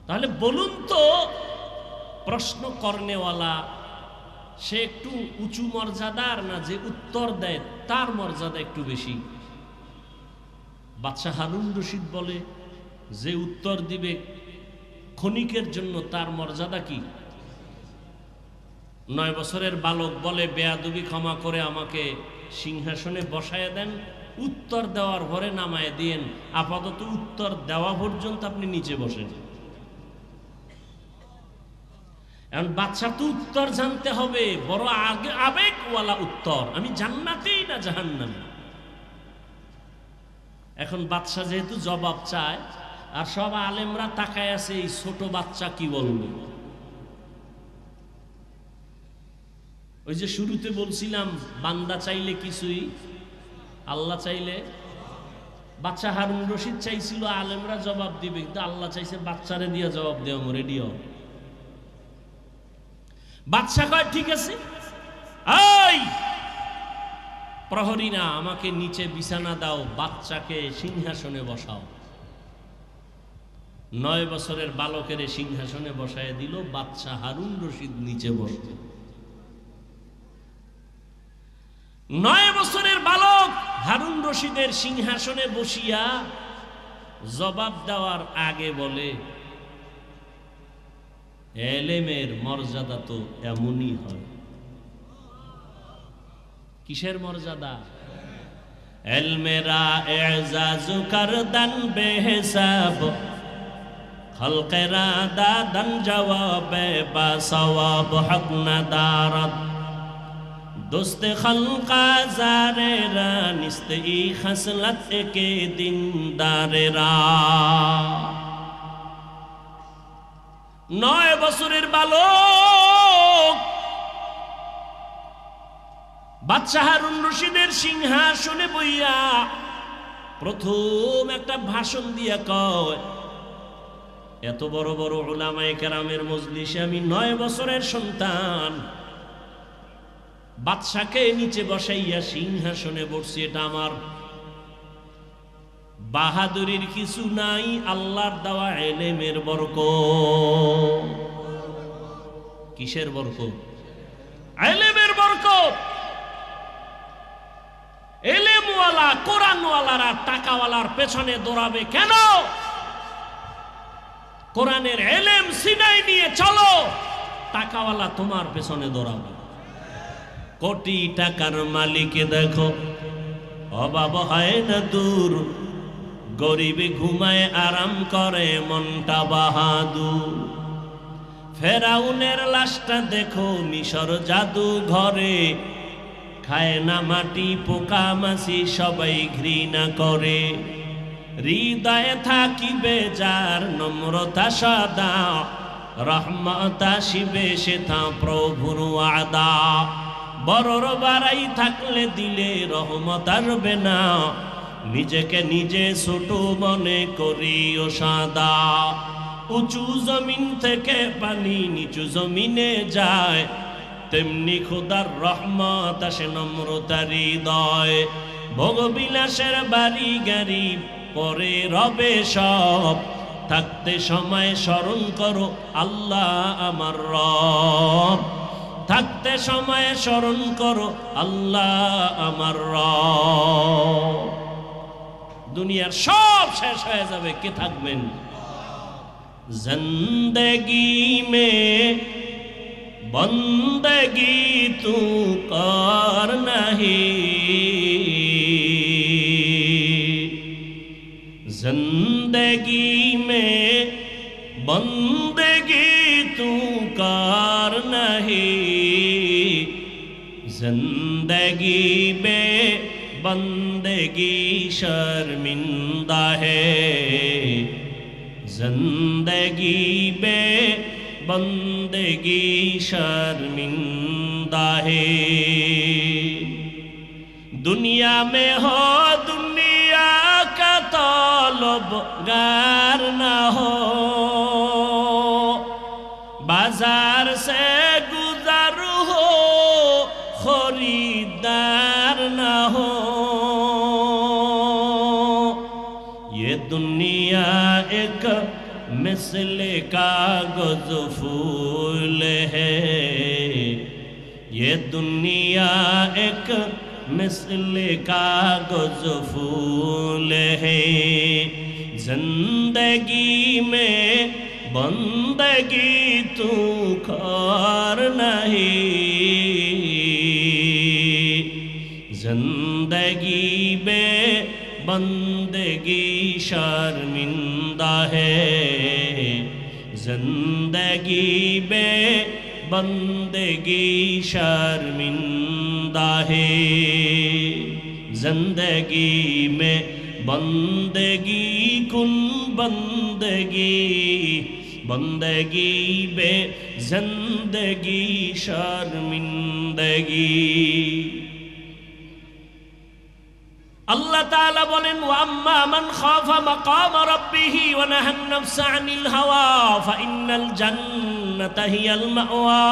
তাহলে বলুন তো, প্রশ্ন করনেওয়ালা সে একটু উঁচু মর্যাদার না যে উত্তর দেয় তার মর্যাদা একটু বেশি? বাদশাহ হারুন রশিদ বলে, যে উত্তর দিবে ক্ষণিকের জন্য তার মর্যাদা কি? 9 বছরের বালক বলে, বেয়াদবি ক্ষমা করে আমাকে সিংহাসনে বসায় দেন, উত্তর দেওয়ার ভরে নামায় দিয়েন, আপাতত উত্তর দেওয়া পর্যন্ত আপনি নিচে বসেন। এখন বাদশা তো উত্তর জানতে হবে, বড় আবেগওয়ালা উত্তর, আমি জান্নাতি না জাহান্নামী। এখন বাদশা যেহেতু জবাব চায় আর সব আলেমরা তাকায় আছে এই ছোট বাচ্চা কি বলবে। ওই যে শুরুতে বলছিলাম বান্দা চাইলে কিছুই, আল্লাহ চাইলে। বাচ্চা হারুন রশিদ চাইছিল আলেমরা জবাব দিবে, কিন্তু আল্লাহ চাইছে বাচ্চারে দিয়ে জবাব দেওয়া রেডিও। বাচ্চা কয় ঠিক আছে, এই প্রহরী না, আমাকে নিচে বিছানা দাও, বাচ্চাকে সিংহাসনে বসাও। 9 বছরের বালকের সিংহাসনে বসায় দিল, বাচ্চা হারুন রশিদ নিচে বসত। 9 বছরের বালক হারুন রশিদের সিংহাসনে বসিয়া জবাব দেওয়ার আগে বলে, এলেমের মর্যাদা তো এমনই হয়। কিসের মর্যাদা? এলমেরা এজাজু করদান বেহিসাব, খলকেরা দাদান জওয়াবে বা সওয়াব হক না দারত, দোস্তে খলকা জারেরা নিস্তে ই খসলত একে দিন দারেরা। 9 বছরের বালক বাচ্চা হারুন রশিদের সিংহাসনে বইয়া প্রথম একটা ভাষণ দিয়া কয়, এত বড় বড় উলামায়ে কেরামের মজলিসে আমি 9 বছরের সন্তান, বাদশাকে নিচে বসাইয়া সিংহাসনে বসছি, এটা আমার বাহাদুরির কিছু নাই, আল্লাহর দেওয়া এলেমের বরকত। কিসের বরকত? এলেমের বরকত। এলেমওয়ালা কোরআনওয়ালারা টাকাওয়ালার পেছনে দৌড়াবে কেন? কোরআনের এলেম সিনাই নিয়ে চলো, টাকাওয়ালা তোমার পেছনে দৌড়াবে। কোটি টাকার মালিক দেখো, অভাব হয় না দূর, গরিবে ঘুমায় আরাম করে মনটা বাহাদুর। ফেরাউনের লাশটা দেখো মিশর জাদু ঘরে, খায় না মাটি পোকা মাছি সবাই ঘৃণা করে। হৃদয়ে থাকিবে যার নম্রতা সদা, রহমত আসিবে সেথা প্রভুর ওয়াদা। বড়র বাড়াই থাকলে দিলে রহমত আসবে না, নিজেকে নিজে ছোট মনে করিও সাদা। উঁচু জমিন থেকে পানি নিচু জমিনে যায়, তেমনি খোদার রহমত আসে নম্রতার হৃদয়। ভোগবিলাসের বাড়ি গাড়ি পরে রবে সব, থাকতে সময় স্মরণ করো আল্লাহ আমার রব। থাকতে সময় স্মরণ করো আল্লাহ আমার রব। দুনিয়ার সব শেষ হয়ে যাবে, কে থাকবেন? জিন্দেগি মে বন্দগি তু কর নাহি, जिंदगी में बंदगी तू कर नहीं, जिंदगी में बंदगी शर्मिंदा है, जिंदगी में बंदगी शर्मिंदा है। दुनिया में हो दुनिया का तलबगार ना हो, बाजार से गुजर हो खरीदार ना हो। ये दुनिया एक मिसल कागज फूल है, ये दुनिया एक मिसल कागज फूल है। जिंदगी में बंदगी तू कर नहीं, जिंदगी में बंदगी शर्मिंदा है, जिंदगी में बंदगी शर्मिंदा है। जिंदगी में बंदगी कुन बंदगी, বন্দেগি বে জিন্দেগি শর্মিন্দগি। আল্লাহ তাআলা বলেন ওয়া আম্মা মান খাফা মাকাম রাব্বিহি ওয়া নাহান নাফসা আনিল হাওয়া ফাইন্নাল জান্নাতা হিয়াল মাওয়া।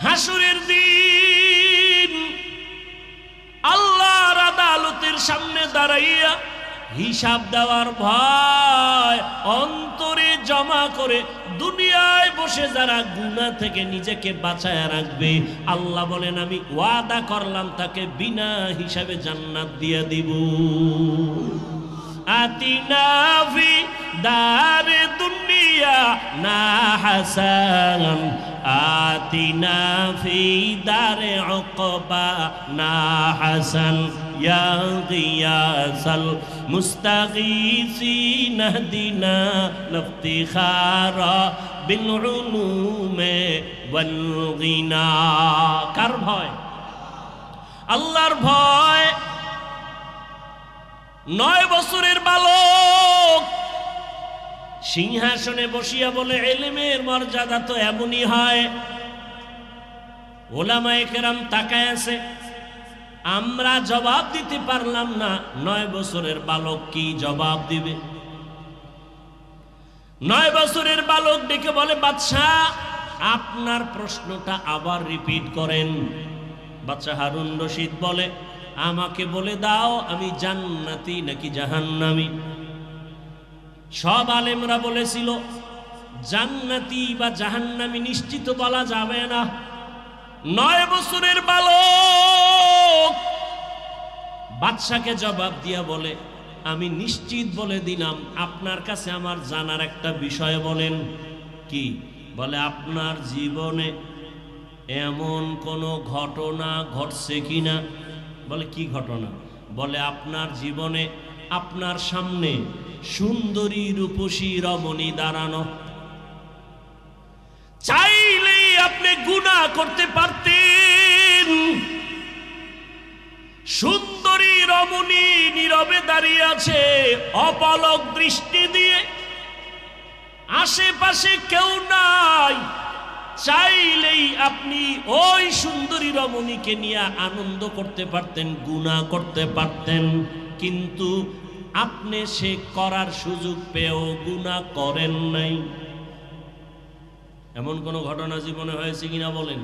হাসরের দিন আল্লাহর আদালতের সামনে দাঁড়াইয়া হিসাব দেওয়ার ভয় অন্তরে জমা করে দুনিয়ায় বসে যারা গুনাহ থেকে নিজেকে বাঁচায় রাখবে, আল্লাহ বলেন আমি ওয়াদা করলাম তাকে বিনা হিসাবে জান্নাত দিয়ে দিব। আতিনা ফি দারে দুনিয়া না হাসান, আতিনা ফি দারে উকবা না হাসান, ইয়া গিয়াসাল মুস্তাগীসিন ইহদিনা লিফতিখারা বিল উলুমে ওয়াল গিনা। কার ভয়? আল্লাহর ভয়। 9 বছরের বালক সিংহাসনে বসিয়া বলে ইলমের মর্যাদা তো এমনই হয়। ওলামায়ে কেরাম তাকায় আছে, আমরা জবাব দিতে পারলাম না, 9 বছরের বালক কি জবাব দিবে? 9 বছরের বালক ডেকে বলে বাদশাহ আপনার প্রশ্নটা আবার রিপিট করেন। বাদশাহ হারুন রশিদ বলে আমাকে বলে দাও আমি জান্নাতি নাকি জাহান্নামী। সব আলেমরা বলেছিল জান্নাতি বা জাহান্নামী নিশ্চিত বলা যাবে না। 9 বছরের বালক বাদশাকে জবাব দিয়া বলে আমি নিশ্চিত বলে দিলাম, আপনার কাছে আমার জানার একটা বিষয় বলেন। কি? বলে আপনার জীবনে এমন কোনো ঘটনা ঘটছে কিনা? বলে কি ঘটনা? বলে আপনার জীবনে আপনার সামনে সুন্দরী রূপসী রমণী দাঁড়ানো, চাইলেই আপনি গুনাহ করতে পারতেন। সুন্দরী রমণী নীরবে দাঁড়িয়ে আছে অপলক দৃষ্টি দিয়ে, আশেপাশে কেউ নাই, চাইলেই আপনি ওই সুন্দরী রমণীকে নিয়ে আনন্দ করতে পারতেন, গুনাহ করতে পারতেন, কিন্তু আপনি সে করার সুযোগ পেয়েও গুনাহ করেন নাই। এমন কোন ঘটনা জীবনে হয়েছে কিনা বলেন?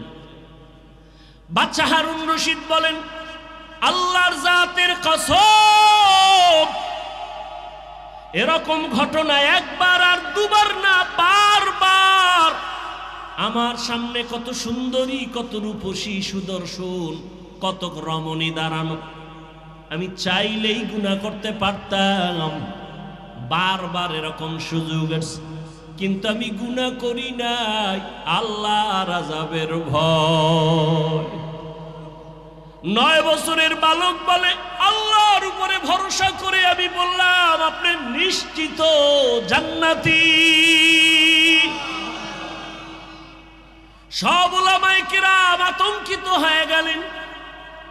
বাদশা হারুন রশিদ বলেন আল্লাহর জাতের কসম এরকম ঘটনা একবার আর দুবার না, বারবার আমার সামনে কত সুন্দরী, কত রূপসী, সুদর্শন, কত রমণী দাঁড়ানো, আমি চাইলেই গুনাহ করতে পারতাম। বারবার এরকম সুযোগ আছে, কিন্তু আমি গুনাহ করি নাই আল্লাহর আযাবের ভয়। 9 বছরের বালক বলে আল্লাহর উপরে ভরসা করে আমি বললাম আপনি নিশ্চিত জান্নাতি। সব উলামায়ে কিরাম আতঙ্কিত হয়ে গেলেন,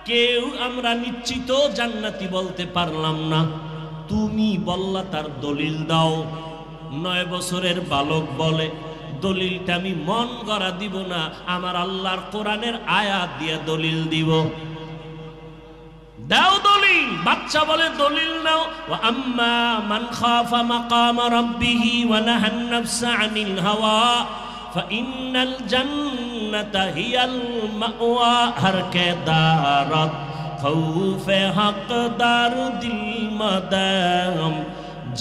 কেউ আমরা নিশ্চিত জান্নাতি বলতে পারলাম না, তুমি বললা তার দলিল দাও। 9 বছরের বালক বলে দলিলটা আমি মন গড়া দিব না, আমার আল্লাহর কোরআনের আয়াত দিয়ে দলিল দিব। দাও দলিল। বাচ্চা বলে দলিল নাও। ওয়া আম্মা মান খাফা মাকাম রাব্বিহি ওয়া নাহান নাফসা আনিল হাওয়া ফাইন্নাল জান্নাতা হিয়াল মাওয়া। হর কে দারত খৌফে হকদার দিল মাদাম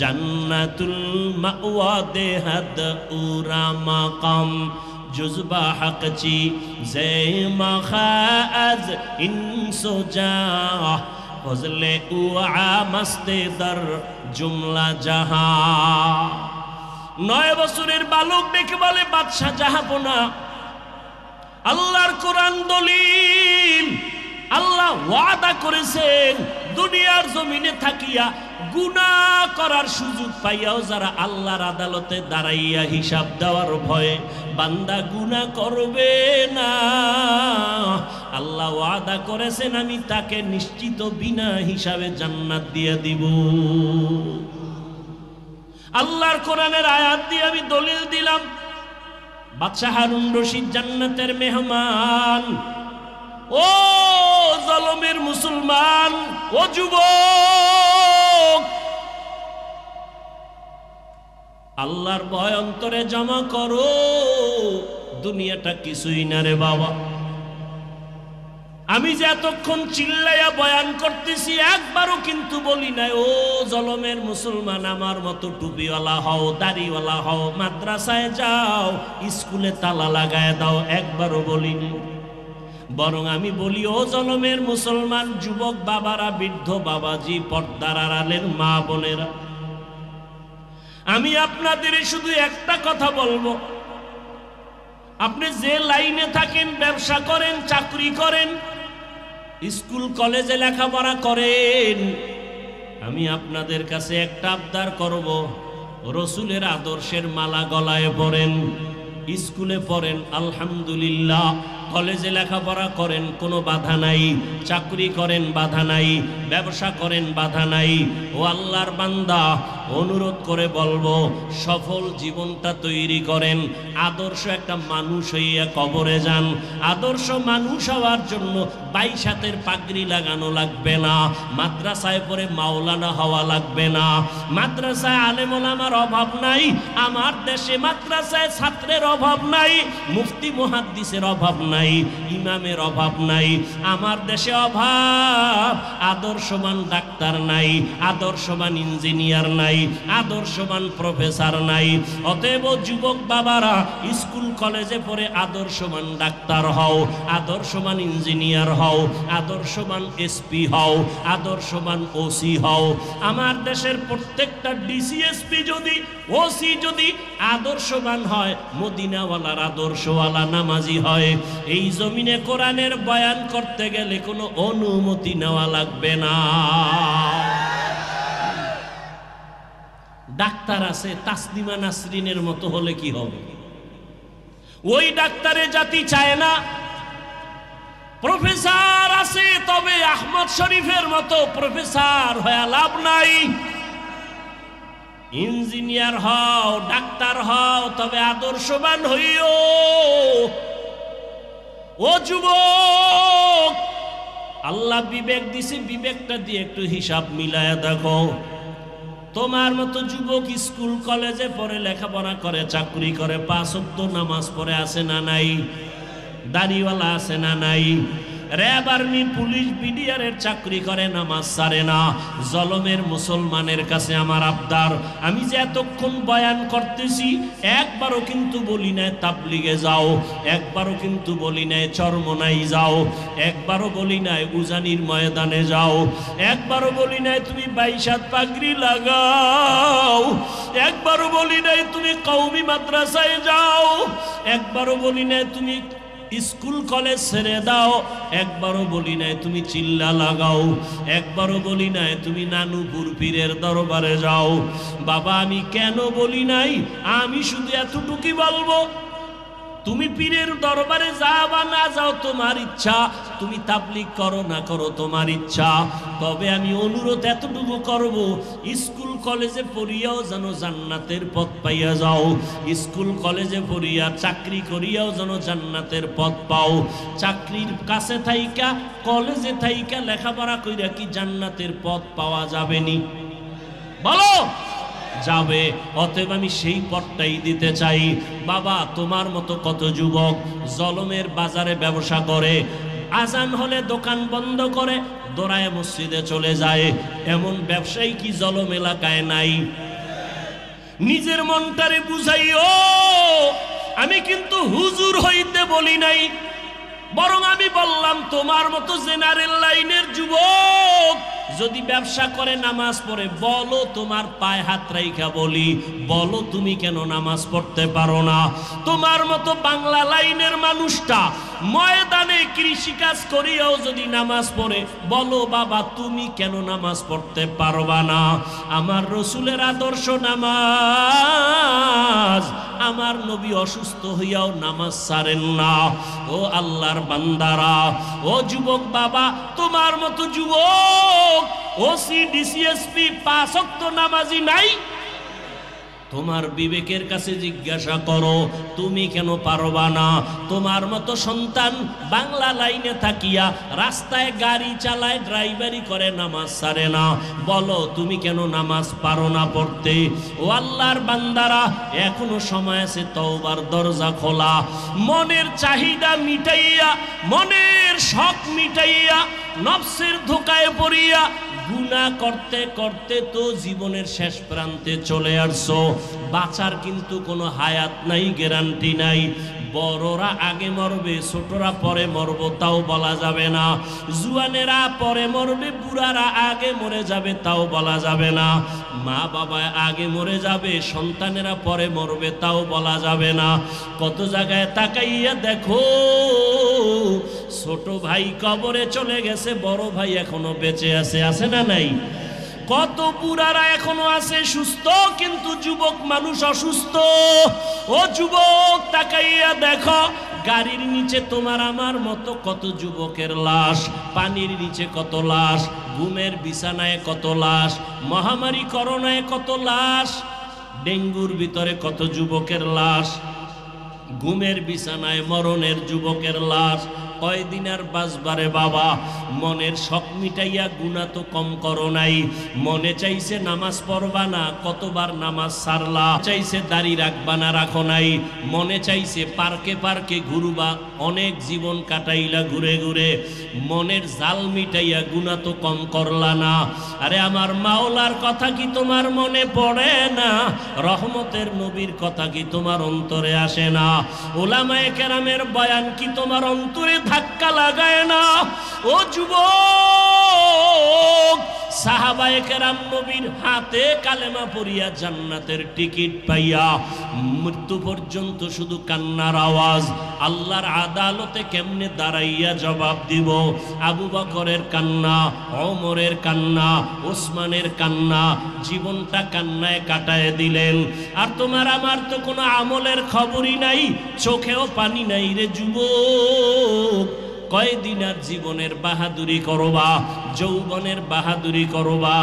জান্নাতুল মাওয়া দেহাদ উরা মাকাম जुज़बा हक ची ज़े मखाज़ इंसो जा फज़ले उआ मस्ते दर जुमला जहां। 9 বছরের বালক ডেকে বলে বাদশাহ জাহাপনা, আল্লাহর কোরআন দলিল, আল্লাহ ওয়াদা করেছেন দুনিয়ার জমিনে থাকিয়া গুনাহ করার সুযোগ পাইয়াও যারা আল্লাহর আদালতে দাঁড়াইয়া হিসাব দেওয়ার ভয়ে বান্দা গুনাহ করবে না, আল্লাহ ওয়াদা করেছেন আমি তাকে নিশ্চিত বিনা হিসাবে জান্নাত দিয়ে দিব। আল্লাহর কোরআনের আয়াত দিয়ে আমি দলিল দিলাম, বাদশাহ হারুন রশিদ জান্নাতের মেহমান। ও জলমের মুসলমান, ও যুবক, আল্লাহর ভয় অন্তরে জমা করো। দুনিয়াটা কিছুই না রে বাবা। আমি যে এতক্ষণ চিল্লাইয়া বয়ান করতেছি, একবারও কিন্তু বলি নাই ও জলমের মুসলমান, আমার মতো টুপিওয়ালা হও, দাড়িওয়ালা হও, মাদ্রাসায় যাও, স্কুলে তালা লাগায় দাও, একবারও বলিনি। বরং আমি বলি ও জলমের মুসলমান, যুবক বাবারা, বৃদ্ধ বাবাজি, পর্দার আড়ালের মা বোনেরা, আমি আপনাদের শুধু একটা কথা বলবো, আপনি যে লাইনে থাকেন, ব্যবসা করেন, চাকরি করেন, স্কুল কলেজে লেখাপড়া করেন, আমি আপনাদের কাছে একটা আবদার করব, রসুলের আদর্শের মালা গলায় পরেন, স্কুলে পড়েন আলহামদুলিল্লাহ, কলেজে লেখাপড়া করেন কোনো বাধা নাই, চাকরি করেন বাধা নাই, ব্যবসা করেন বাধা নাই। ও আল্লাহর বান্দা, অনুরোধ করে বলবো, সফল জীবনটা তৈরি করেন, আদর্শ একটা মানুষ হইয়া কবরে যান। আদর্শ মানুষ হওয়ার জন্য 22 হাতের পাগড়ি লাগানো লাগবে না, মাদ্রাসায় পড়ে মাওলানা হওয়া লাগবে না, মাদ্রাসায় আলেম ওলামার অভাব নাই, আমার দেশে মাদ্রাসায় ছাত্রের অভাব নাই, মুফতি মুহাদ্দিসের অভাব নাই, ইমামের অভাব নাই। আমার দেশে অভাব আদর্শবান ডাক্তার নাই, আদর্শবান ইঞ্জিনিয়ার নাই, আদর্শবান প্রফেসর নাই। অতএব যুবক বাবারা, স্কুল কলেজে পড়ে আদর্শবান ডাক্তার হও, আদর্শবান ইঞ্জিনিয়ার হও, আদর্শবান এসপি হও, আদর্শবান ওসি হও। আমার দেশের প্রত্যেকটা ডিসিএসপি যদি, ওসি যদি আদর্শবান হয়, মদিনাওয়ালার আদর্শওয়ালা নামাজি হয়, এই জমিনে কোরআনের বয়ান করতে গেলে কোনো অনুমতি নেওয়া লাগবে না। ডাক্তার আছে তাসলিমা নাসরিনের মতো হলে কি হবে? ওই ডাক্তারের জাতি চায় না। প্রফেসর আছে, তবে আহমদ শরীফের মতো প্রফেসর হয়ে লাভ নাই। ইঞ্জিনিয়ার হও, ডাক্তার হও, তবে আদর্শবান হইও। ও যুবক, আল্লাহ বিবেক দিছে, বিবেকটা দিয়ে একটু হিসাব মিলায়া দেখো। তোমার মতো যুবক স্কুল কলেজে পড়ে, লেখাপড়া করে, চাকরি করে, 5 ওয়াক্ত নামাজ পড়ে আছে না নাই? দাড়িওয়ালা আছে না নাই? র্যাব, আর্মি, পুলিশ, বিডিআরের চাকরি করে, নামাজ ছাড়ে না। জলমের মুসলমানের কাছে আমার আবদার, আমি যে এতক্ষণ বয়ান করতেছি, একবারও কিন্তু বলি নাই তাবলিগে যাও, একবারও কিন্তু বলি নাই চরমনাই যাও, একবারও বলি নাই উজানির ময়দানে যাও, একবারও বলি নাই তুমি 22 হাত পাগড়ি লাগাও, একবারও বলি নাই তুমি কওমি মাদ্রাসায় যাও, একবারও বলি নাই তুমি স্কুল কলেজ ছেড়ে দাও, একবারও বলি নাই তুমি চিল্লা লাগাও, একবারও বলি নাই তুমি নানুপুর পীরের দরবারে যাও। বাবা, আমি কেন বলি নাই? আমি শুধু এতটুকুই বলবো, তুমি পীরের দরবারে যাও বা না যাও তোমার ইচ্ছা, তুমি তাবলীগ করো না করো তোমার ইচ্ছা। তবে আমি অনুরোধ এতটুকু করব, স্কুল কলেজে পড়িয়াও যেন জান্নাতের পথ পাইয়া যাও, স্কুল কলেজে পড়িয়া চাকরি করিয়াও যেন জান্নাতের পথ পাও। চাকরির কাছে থাইকা, কলেজে থাইকা লেখাপড়া কইরা কি জান্নাতের পথ পাওয়া যাবেনি? বলো, যাবে। অতএব আমি সেই পথটাই দিতে চাই। বাবা, তোমার মতো কত যুবক জলমের বাজারে ব্যবসা করে, আজান হলে দোকান বন্ধ করে দৌড়ায় মসজিদে চলে যায়। এমন ব্যবসায়ী কি জলম এলাকায় নাই? নিজের মনটারে বুঝাইও। আমি কিন্তু হুজুর হইতে বলি নাই, বরং আমি বললাম তোমার মতো জেনারেল লাইনের যুবক যদি ব্যবসা করে, নামাজ পড়ে, বলো তোমার পায়ে হাত রাইখা বলি, বলো তুমি কেন নামাজ পড়তে পারো না? তোমার মতো বাংলা লাইনের মানুষটা ময়দানে কৃষিকাজ করিয়াও যদি নামাজ পড়ে, বলো বাবা তুমি কেন নামাজ পড়তে পারবা না? আমার রসুলের আদর্শ নামাজ, আমার নবী অসুস্থ হইয়াও নামাজ ছাড়েন না। ও আল্লাহর বান্দারা, ও যুবক বাবা, তোমার মতো যুবক ওসি, ডিসিএসপি, 5 ওয়াক্ত নামাজি নাই? তোমার বিবেকের কাছে জিজ্ঞাসা করো, তুমি কেন পারবা না? তোমার মতো সন্তান বাংলা লাইনে থাকিয়া রাস্তায় গাড়ি চালায়, ড্রাইভারি করে, নামাজ ছাড়ে না। বলো তুমি কেন নামাজ পারো না পড়তে? ও আল্লাহর বান্দারা, এখনো সময় আছে, তওবার দরজা খোলা। মনের চাহিদা মিটাইয়া, মনের শখ মিটাইয়া, নফসের ধোকায় পড়িয়া গুনাহ করতে করতে তো জীবনের শেষ প্রান্তে চলে আসছো। বাঁচার কিন্তু কোনো হায়াত নাই, গ্যারান্টি নাই। বড়রা আগে মরবে, ছোটরা পরে মরবো, তাও বলা যাবে না। জুয়ানেরা পরে মরবে, বুড়ারা আগে মরে যাবে, তাও বলা যাবে না। মা বাবা আগে মরে যাবে, সন্তানেরা পরে মরবে, তাও বলা যাবে না। কত জায়গায় তাকাইয়া দেখো, ছোট ভাই কবরে চলে গেছে, বড় ভাই এখনো বেঁচে আছে, আছে না নাই? কত বুড়ারা এখনো আছে সুস্থ, কিন্তু যুবক মানুষ অসুস্থ। ও যুবক, তাকাইয়া দেখো, গাড়ির নিচে তোমার আমার মতো কত যুবকের লাশ, পানির নিচে কত লাশ, ঘুমের বিছানায় কত লাশ, মহামারী করোনায় কত লাশ, ডেঙ্গুর ভিতরে কত যুবকের লাশ, ঘুমের বিছানায় মরণের যুবকের লাশ। কয়দিন আর বাঁচবারে বাবা? মনের শখ মিটাইয়া গুনাহ তো কম করো নাই। মনে চাইছে নামাজ পড়বা না, কতবার নামাজ ছাড়লা। চাইছে দাড়ি রাখবা না, রাখো নাই। মনে চাইছে পার্কে পার্কে ঘুরবা, অনেক জীবন কাটাইলা ঘুরে ঘুরে। মনের জাল মিটাইয়া গুনাহ তো কম করলা না। আরে আমার মাওলার কথা কি তোমার মনে পড়ে না? রহমতের নবীর কথা কি তোমার অন্তরে আসে না? উলামায়ে কেরামের বয়ান কি তোমার অন্তরে ধাক্কা লাগায় না? ও যুবক, সাহাবায়ে কেরাম নবীর হাতে কালেমা পড়িয়া জান্নাতের টিকিট পাইয়া মৃত্যু পর্যন্ত শুধু কান্নার আওয়াজ। আল্লাহর আদালতে কেমনে দাঁড়াইয়া জবাব দিব? আবু বকরের কান্না, ওমরের কান্না, ওসমানের কান্না, জীবনটা কান্নায় কাটায় দিলেন। আর তোমার আমার তো কোনো আমলের খবরই নাই, চোখেও পানি নাই রে যুবক। কয়দিন আর জীবনের বাহাদুরি করবা, যৌবনের বাহাদুরি করবা?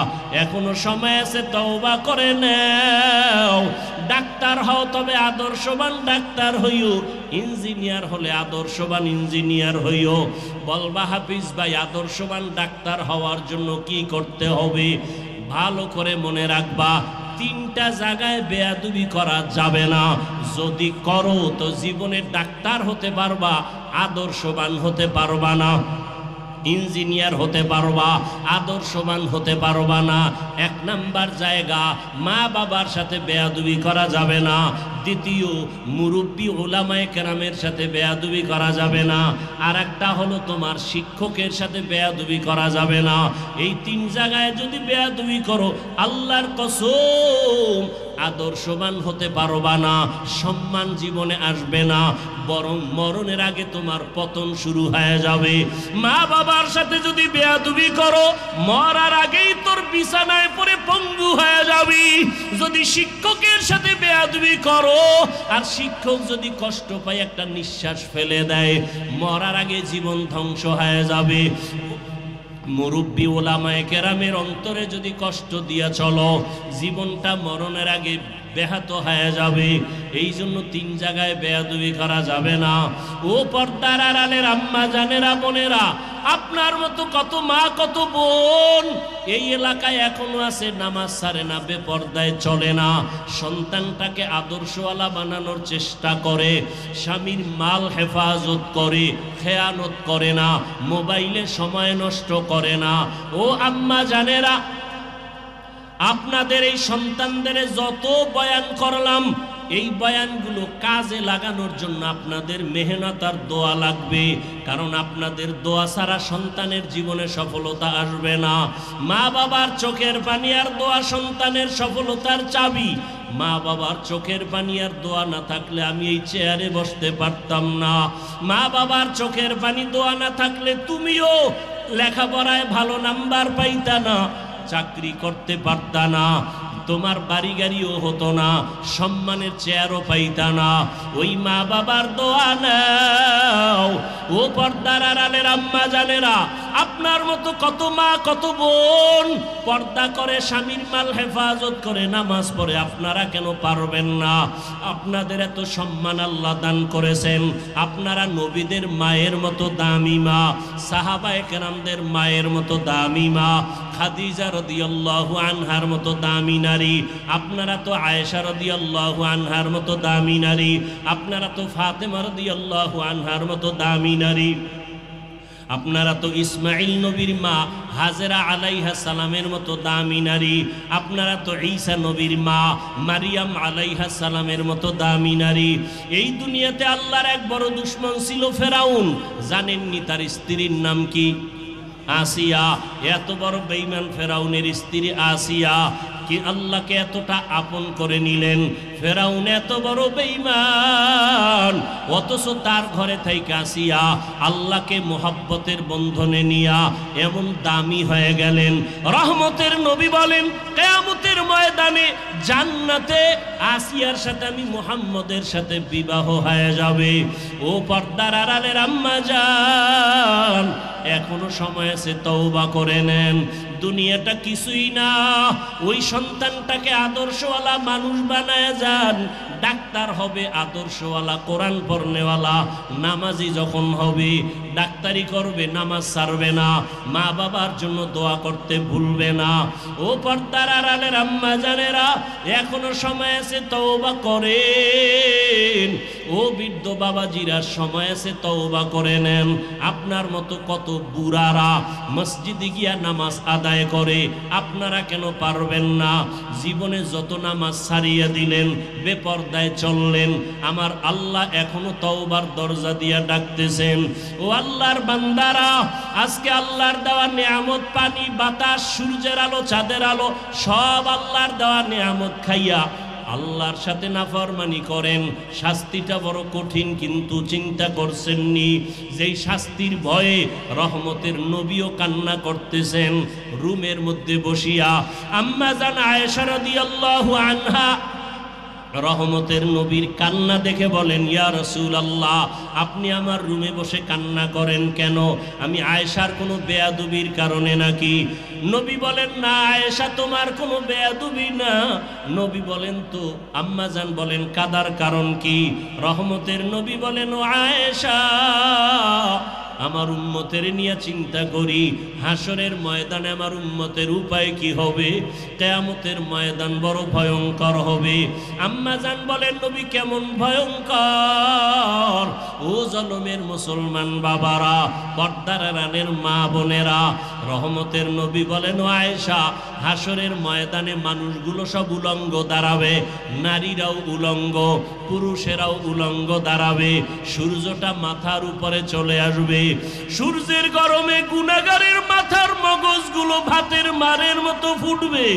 এখনো সময় আছে, তওবা করে নাও। ডাক্তার হও, তবে আদর্শবান ডাক্তার হইও। ইঞ্জিনিয়ার হলে আদর্শবান ইঞ্জিনিয়ার হইও। বলবা হাফিজ ভাই, আদর্শবান ডাক্তার হওয়ার জন্য কি করতে হবে? ভালো করে মনে রাখবা, তিনটা জায়গায় বেয়াদবি করা যাবে না। যদি করো তো জীবনে ডাক্তার হতে পারবা, আদর্শবান হতে পারবা না। ইঞ্জিনিয়ার হতে পারবা, আদর্শবান হতে পারবা না। এক নাম্বার জায়গা, মা বাবার সাথে বেয়াদবি করা যাবে না। দ্বিতীয়, মুরব্বী উলামায়ে কেরামের সাথে বেয়াদবি করা যাবে না। আর একটা হলো তোমার শিক্ষকের সাথে বেয়াদবি করা যাবে না। এই তিন জায়গায় যদি বেয়াদবি করো, আল্লাহর কসম আদর্শবান হতে পারবা না, সম্মান জীবনে আসবে না, বরং মরণের আগে তোমার পতন শুরু হয়ে যাবে। মা বাবার সাথে যদি বেয়াদবি করো, মরার আগেই তোর বিছানায় পড়ে পঙ্গু হয়ে যাবি। যদি শিক্ষকের সাথে বেয়াদবি করো, আর শিক্ষক যদি কষ্ট পায়, একটা নিঃশ্বাস ফেলে দেয়, মরার আগে জীবন ধ্বংস হয়ে যাবে। মুরব্বী ওলামায়ে কেরামের অন্তরে যদি কষ্ট দিয়া চলো, জীবনটা মরণের আগে ব্যাহত হয়ে যাবে। এই জন্য তিন জায়গায় বেয়াদবি করা যাবে না। ও পর্দার আড়ালের আম্মা জানেরা, বোনেরা, আপনার মতো কত মা, কত বোন এই এলাকায় এখনো আছে, নামাজ ছাড়ে না, বেপর্দায় চলে না, সন্তানটাকে আদর্শওয়ালা বানানোর চেষ্টা করে, স্বামীর মাল হেফাজত করে, খেয়ানত করে না, মোবাইলে সময় নষ্ট করে না। ও আম্মা জানেরা, আপনাদের এই সন্তানদের যত বয়ান করলাম, এই বয়ানগুলো কাজে লাগানোর জন্য আপনাদের মেহনত আর দোয়া লাগবে। কারণ আপনাদের দোয়া ছাড়া সন্তানের জীবনে সফলতা আসবে না। মা বাবার চোখের পানি আর দোয়া সন্তানের সফলতার চাবি। মা বাবার চোখের পানি আর দোয়া না থাকলে আমি এই চেয়ারে বসতে পারতাম না। মা বাবার চোখের পানি দোয়া না থাকলে তুমিও লেখাপড়ায় ভালো নাম্বার পাইতা না, চাকরি করতে পারতা না। তোমার বাড়ি গাড়িও হতো না, সম্মানের চেয়ারও পাইতা না। ওই মা বাবার দোয়া নাও। ও পর্দার আড়ালের আম্মা জানেরা, আপনার মতো কত মা কত বোন পর্দা করে, স্বামীর মাল হেফাজত করে, নামাজ পড়ে, আপনারা কেন পারবেন না? আপনাদের এত সম্মান আল্লাহ দান করেছেন। আপনারা নবীদের মায়ের মতো দামি মা, সাহাবায়ে কেরামদের মায়ের মতো দামি মা, খাদিজা রাদিয়াল্লাহু আনহার মতো দামি নারী। আপনারা তো আয়েশা রাদিয়াল্লাহু আনহার মতো দামি নারী। আপনারা তো ফাতেমা রাদিয়াল্লাহু আনহার মতো দামি নারী। আপনারা তো ইসমাইল নবীর মা হাজেরা আলাইহিস সালামের মতো দামি নারী। আপনারা তো ঈসা নবীর মা মারিয়াম আলাইহিস সালামের মতো দামি নারী। এই দুনিয়াতে আল্লাহর এক বড় দুশমন ছিল ফেরাউন। জানেননি তার স্ত্রীর নাম কি? আসিয়া। এত বড় বেঈমান ফেরাউনের স্ত্রী আসিয়া কি আল্লাহকে এতটা আপন করে নিলেন। ফেরাউন এত বড় বেঈমান, অথচ তার ঘরে থেকে আসিয়া আল্লাহকে মোহাব্বতের বন্ধনে নিয়া এমন দামি হয়ে গেলেন। রহমতের নবী বলেন, কিয়ামতের ময়দানে জান্নাতে আসিয়ার সাথে আমি মুহাম্মদের সাথে বিবাহ হয়ে যাবে। ও পর্দার আড়ালের আম্মা জান, এখনো সময় আছে, তওবা করে নেন। দুনিয়াটা কিছুই না। ওই সন্তানটাকে আদর্শওয়ালা মানুষ বানায় যান। ডাক্তার হবে আদর্শওয়ালা, কোরআন পড়নেওয়ালা, নামাজি যখন হবে ডাক্তারি করবে, নামাজ ছাড়বে না, মা বাবার জন্য দোয়া করতে ভুলবে না। ও পর্দার আড়ালের আম্মা জানেরা, এখনো সময় আছে, তওবা করেন। ও বৃদ্ধ বাবাজিরা, সময় আছে, তওবা করে নেন। আপনার মতো কত বুড়ারা মসজিদে গিয়া নামাজ আদায় করে, আপনারা কেন পারবেন না? জীবনে যত নামাজ ছাড়িয়ে দিলেন, বেপরদায় চললেন, আমার আল্লাহ এখনো তওবার দরজা দিয়া ডাকতেছেন। ও আল্লাহর বান্দারা, আজকে আল্লাহর দেওয়া নিয়ামত, পানি, বাতাস, সূর্যের আলো, চাঁদের আলো, সব আল্লাহর দেওয়া নিয়ামত খাইয়া আল্লাহর সাথে নাফরমানি করেন। শাস্তিটা বড় কঠিন, কিন্তু চিন্তা করছেননি যেই শাস্তির ভয়ে রহমতের নবীও কান্না করতেছেন রুমের মধ্যে বসিয়া। আম্মা জান আয়েশা রাদিয়াল্লাহু আনহা রহমতের নবীর কান্না দেখে বলেন, ইয়া রাসূলুল্লাহ, আপনি আমার রুমে বসে কান্না করেন কেন? আমি আয়েশার কোনো বেয়াদবির কারণে নাকি? নবী বলেন, না আয়েশা, তোমার কোনো বেয়াদবি না। নবী বলেন, তো আম্মাজান বলেন, কাদার কারণ কি? রহমতের নবী বলেন, ও আয়েশা, আমার উম্মতের নিয়ে চিন্তা করি। হাসরের ময়দানে আমার উম্মতের উপায় কি হবে? কিয়ামতের ময়দান বড় ভয়ঙ্কর হবে। আম্মা জান বলেন, নবী কেমন ভয়ঙ্কর? ও জনমের মুসলমান বাবারা, পর্দার আড়ালের মা বোনেরা, রহমতের নবী বলেন, ও আয়েশা, হাসরের ময়দানে মানুষগুলো সব উলঙ্গ দাঁড়াবে, নারীরাও উলঙ্গ, পুরুষেরাও উলঙ্গ দাঁড়াবে। সূর্যটা মাথার উপরে চলে আসবে। সূর্যের গরমে গুনাহগারের মাথার মগজগুলো ভাতের মারের মতো ফুটবে।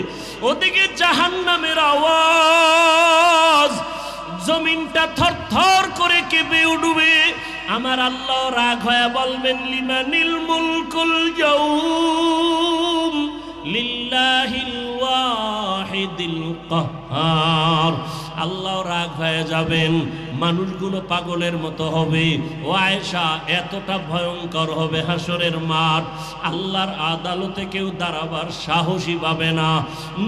ওদিকে জাহান্নামের আওয়াজ, জমিনটা থরথর করে কেঁপে উঠবে। আমার আল্লাহ রাগ হয়ে বলবেন, লিমানিল মুলকুল ইয়াউম লিল্লাহিল ওয়াহিদিল কাহ্হার। আল্লাহ রাগ হয়ে যাবেন, মানুষগুলো পাগলের মতো হবে। ও আয়েশা, এতটা ভয়ঙ্কর হবে হাসরের মাঠ, আল্লাহর আদালতে কেউ দাঁড়াবার সাহসী পাবে না।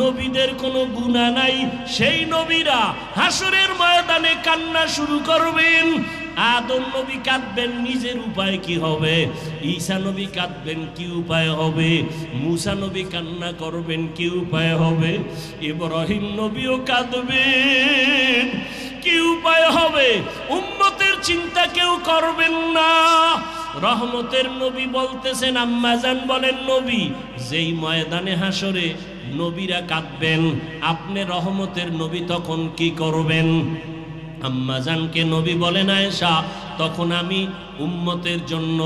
নবীদের কোনো গুনাহ নাই, সেই নবীরা হাসরের ময়দানে কান্না শুরু করবেন। আদম নবী কাঁদবেন, নিজের উপায় কি হবে? ঈসা নবী কাঁদবেন, কি উপায় হবে? মুসা নবী কান্না করবেন, কি উপায় হবে? ইব্রাহিম নবীও কাঁদবেন, কি উপায় হবে? উম্মতের চিন্তা কেউ করবেন না। রহমতের নবী বলতেছেন, আম্মাজান বলেন, নবী যেই ময়দানে হাসরে নবীরা কাঁদবেন, আপনি রহমতের নবী তখন কি করবেন? আম্মাজানকে নবী বলেন, আয়েশা, তখন আমি উম্মতের জন্য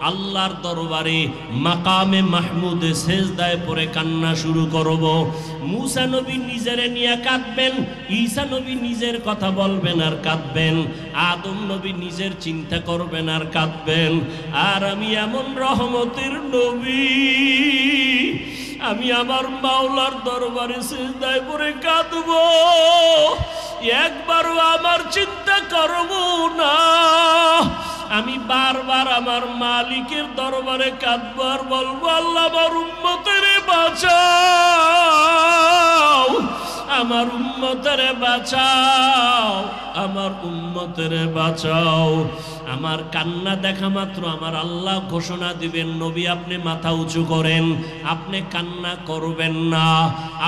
আল্লাহর দরবারে মাকামে মাহমুদে সেজদায় পড়ে কান্না শুরু করব। মুসা নবী নিজেরে নিয়ে কাঁদবেন, ঈসা নবী নিজের কথা বলবেন আর কাঁদবেন, আদম নবী নিজের চিন্তা করবেন আর কাঁদবেন। আর আমি এমন রহমতের নবী, আমি আমার মাওলার দরবারে সিজদায় পড়ে কাঁদবো, একবারও আমার চিন্তা করব না। আমি বারবার আমার মালিকের দরবারে কাঁদবো আর বলবো, আল্লাহ আমার উম্মতের বাঁচাও, আমার উম্মতের বাঁচাও, আমার উম্মতের বাঁচাও। আমার কান্না দেখা মাত্র আমার আল্লাহ ঘোষণা দিবেন, নবী আপনি মাথা উঁচু করেন, আপনি কান্না করবেন না,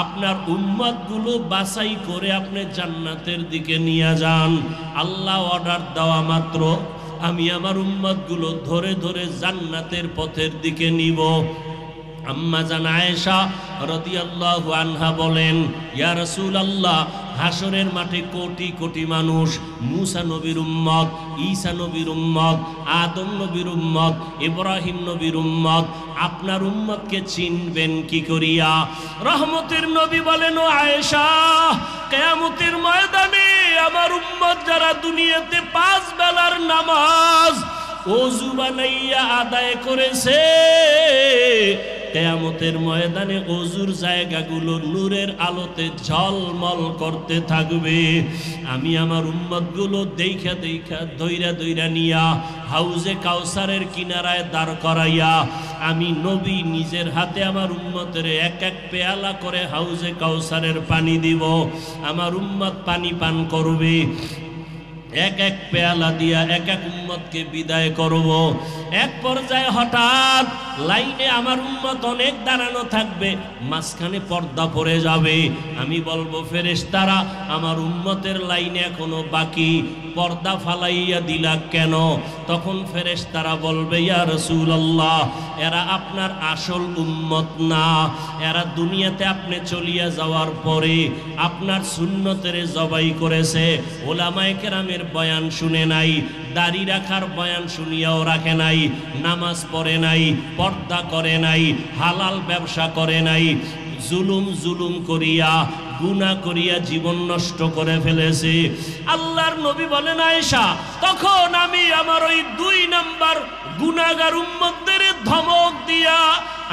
আপনার উম্মতগুলো বাছাই করে আপনি জান্নাতের দিকে নিয়ে যান। আল্লাহ অর্ডার দেওয়া মাত্র আমি আমার উম্মতগুলো ধরে ধরে জান্নাতের পথের দিকে নিব। আম্মা জান আয়েশা রাদিয়াল্লাহু আনহা বলেন, ইয়া রাসূলুল্লাহ, হাসরের মাঠে কোটি কোটি মানুষ, মূসা নবীর উম্মত, ঈসা নবীর উম্মত, আদম নবীর উম্মত, ইব্রাহিম নবীর উম্মত, আপনার উম্মতকে চিনবেন কি করিয়া? রহমতের নবী বলেন, ও আয়েশা, কিয়ামতের ময়দানে আমার উম্মত যারা দুনিয়াতে 5 বেলার নামাজ ওযু বানাইয়া আদায় করেছে, কিয়ামতের ময়দানে ওযুর জায়গাগুলো নূরের আলোতে ঝলমল করতে থাকবে। আমি আমার উম্মতগুলো দেখা দেখা দইরা দইরা নিয়া হাউজে কাউসারের কিনারায় দাঁড় করাইয়া আমি নবী নিজের হাতে আমার উম্মতের এক এক পেয়ালা করে হাউজে কাউসারের পানি দিব। আমার উম্মত পানি পান করবে, এক এক পেয়ালা দিয়া এক এক উম্মতকে বিদায় করব। এক পর্যায়ে হঠাৎ লাইনে আমার উম্মত অনেক দাঁড়ানো থাকবে, মাঝখানে পর্দা পড়ে যাবে। আমি বলবো, ফেরেশতারা আমার উম্মতের লাইনে এখনো বাকি, পর্দা ফালাইয়া দিলা কেন? তখন ফেরেশতারা বলবে, ইয়া রাসূলুল্লাহ, এরা আপনার আসল উম্মত না, এরা দুনিয়াতে আপনি চলিয়া যাওয়ার পরে আপনার সুন্নতের জবাই করেছে, ওলামায়ে কেরামের বয়ান শুনে নাই, দাড়ি রাখার বয়ান শুনিয়াও রাখে নাই, নামাজ পড়ে নাই, পর্দা করে নাই, হালাল ব্যবসা করে নাই, জুলুম করিয়া গুনাহ করিয়া জীবন নষ্ট করে ফেলেছে। আল্লাহর নবী বলেন, আয়েশা, তখন আমি আমার ওই 2 নাম্বার গুনাহগার উম্মতদের ধমক দিয়া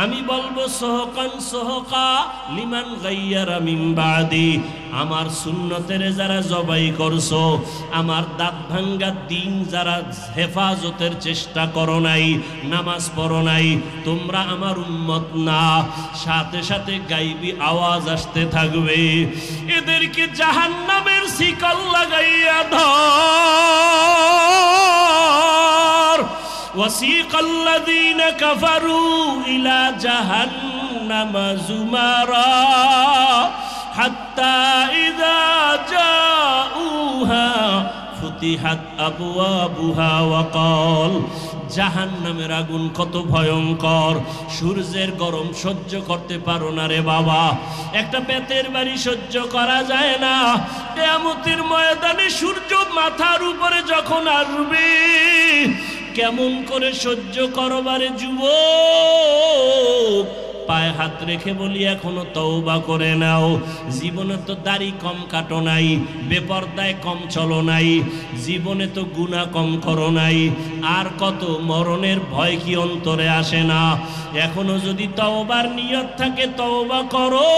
আমি বলবো, সোহকান সোহকা লিমান গাইয়ারা মিন বাদি, আমার সুন্নতের যারা জবাই করছো, আমার দাঁত ভাঙ্গা দিন যারা হেফাজতের চেষ্টা করো নাই, নামাজ পড়ো নাই, তোমরা আমার উম্মত না। সাথে সাথে গাইবি আওয়াজ আসতে থাকবে, এদেরকে জাহান্নামের শিকল লাগাইয়া ধর। وسيق الذين كفروا إلى جهنم زمرا حتى إذا جاءوها فتحت أبوابها وقال, জাহান্নামের আগুন কত ভয়ঙ্কর, সূর্যের গরম সহ্য করতে পারো না রে বাবা, একটা বেতের বাড়ি সহ্য করা যায় না। কিয়ামতের ময়দানে সূর্য মাথার উপরে যখন আসবে, কেমন করে সহ্য করবারে যুবক? পায়ে হাত রেখে বলি, এখনো তওবা করে নাও। জীবনে তো দাড়ি কম কাটো নাই, বেপরদায় কম চলো নাই, জীবনে তো গুনাহ কম করো নাই, আর কত মরণের ভয় কি অন্তরে আসে না? এখনো যদি তওবার নিয়ত থাকে তওবা করো,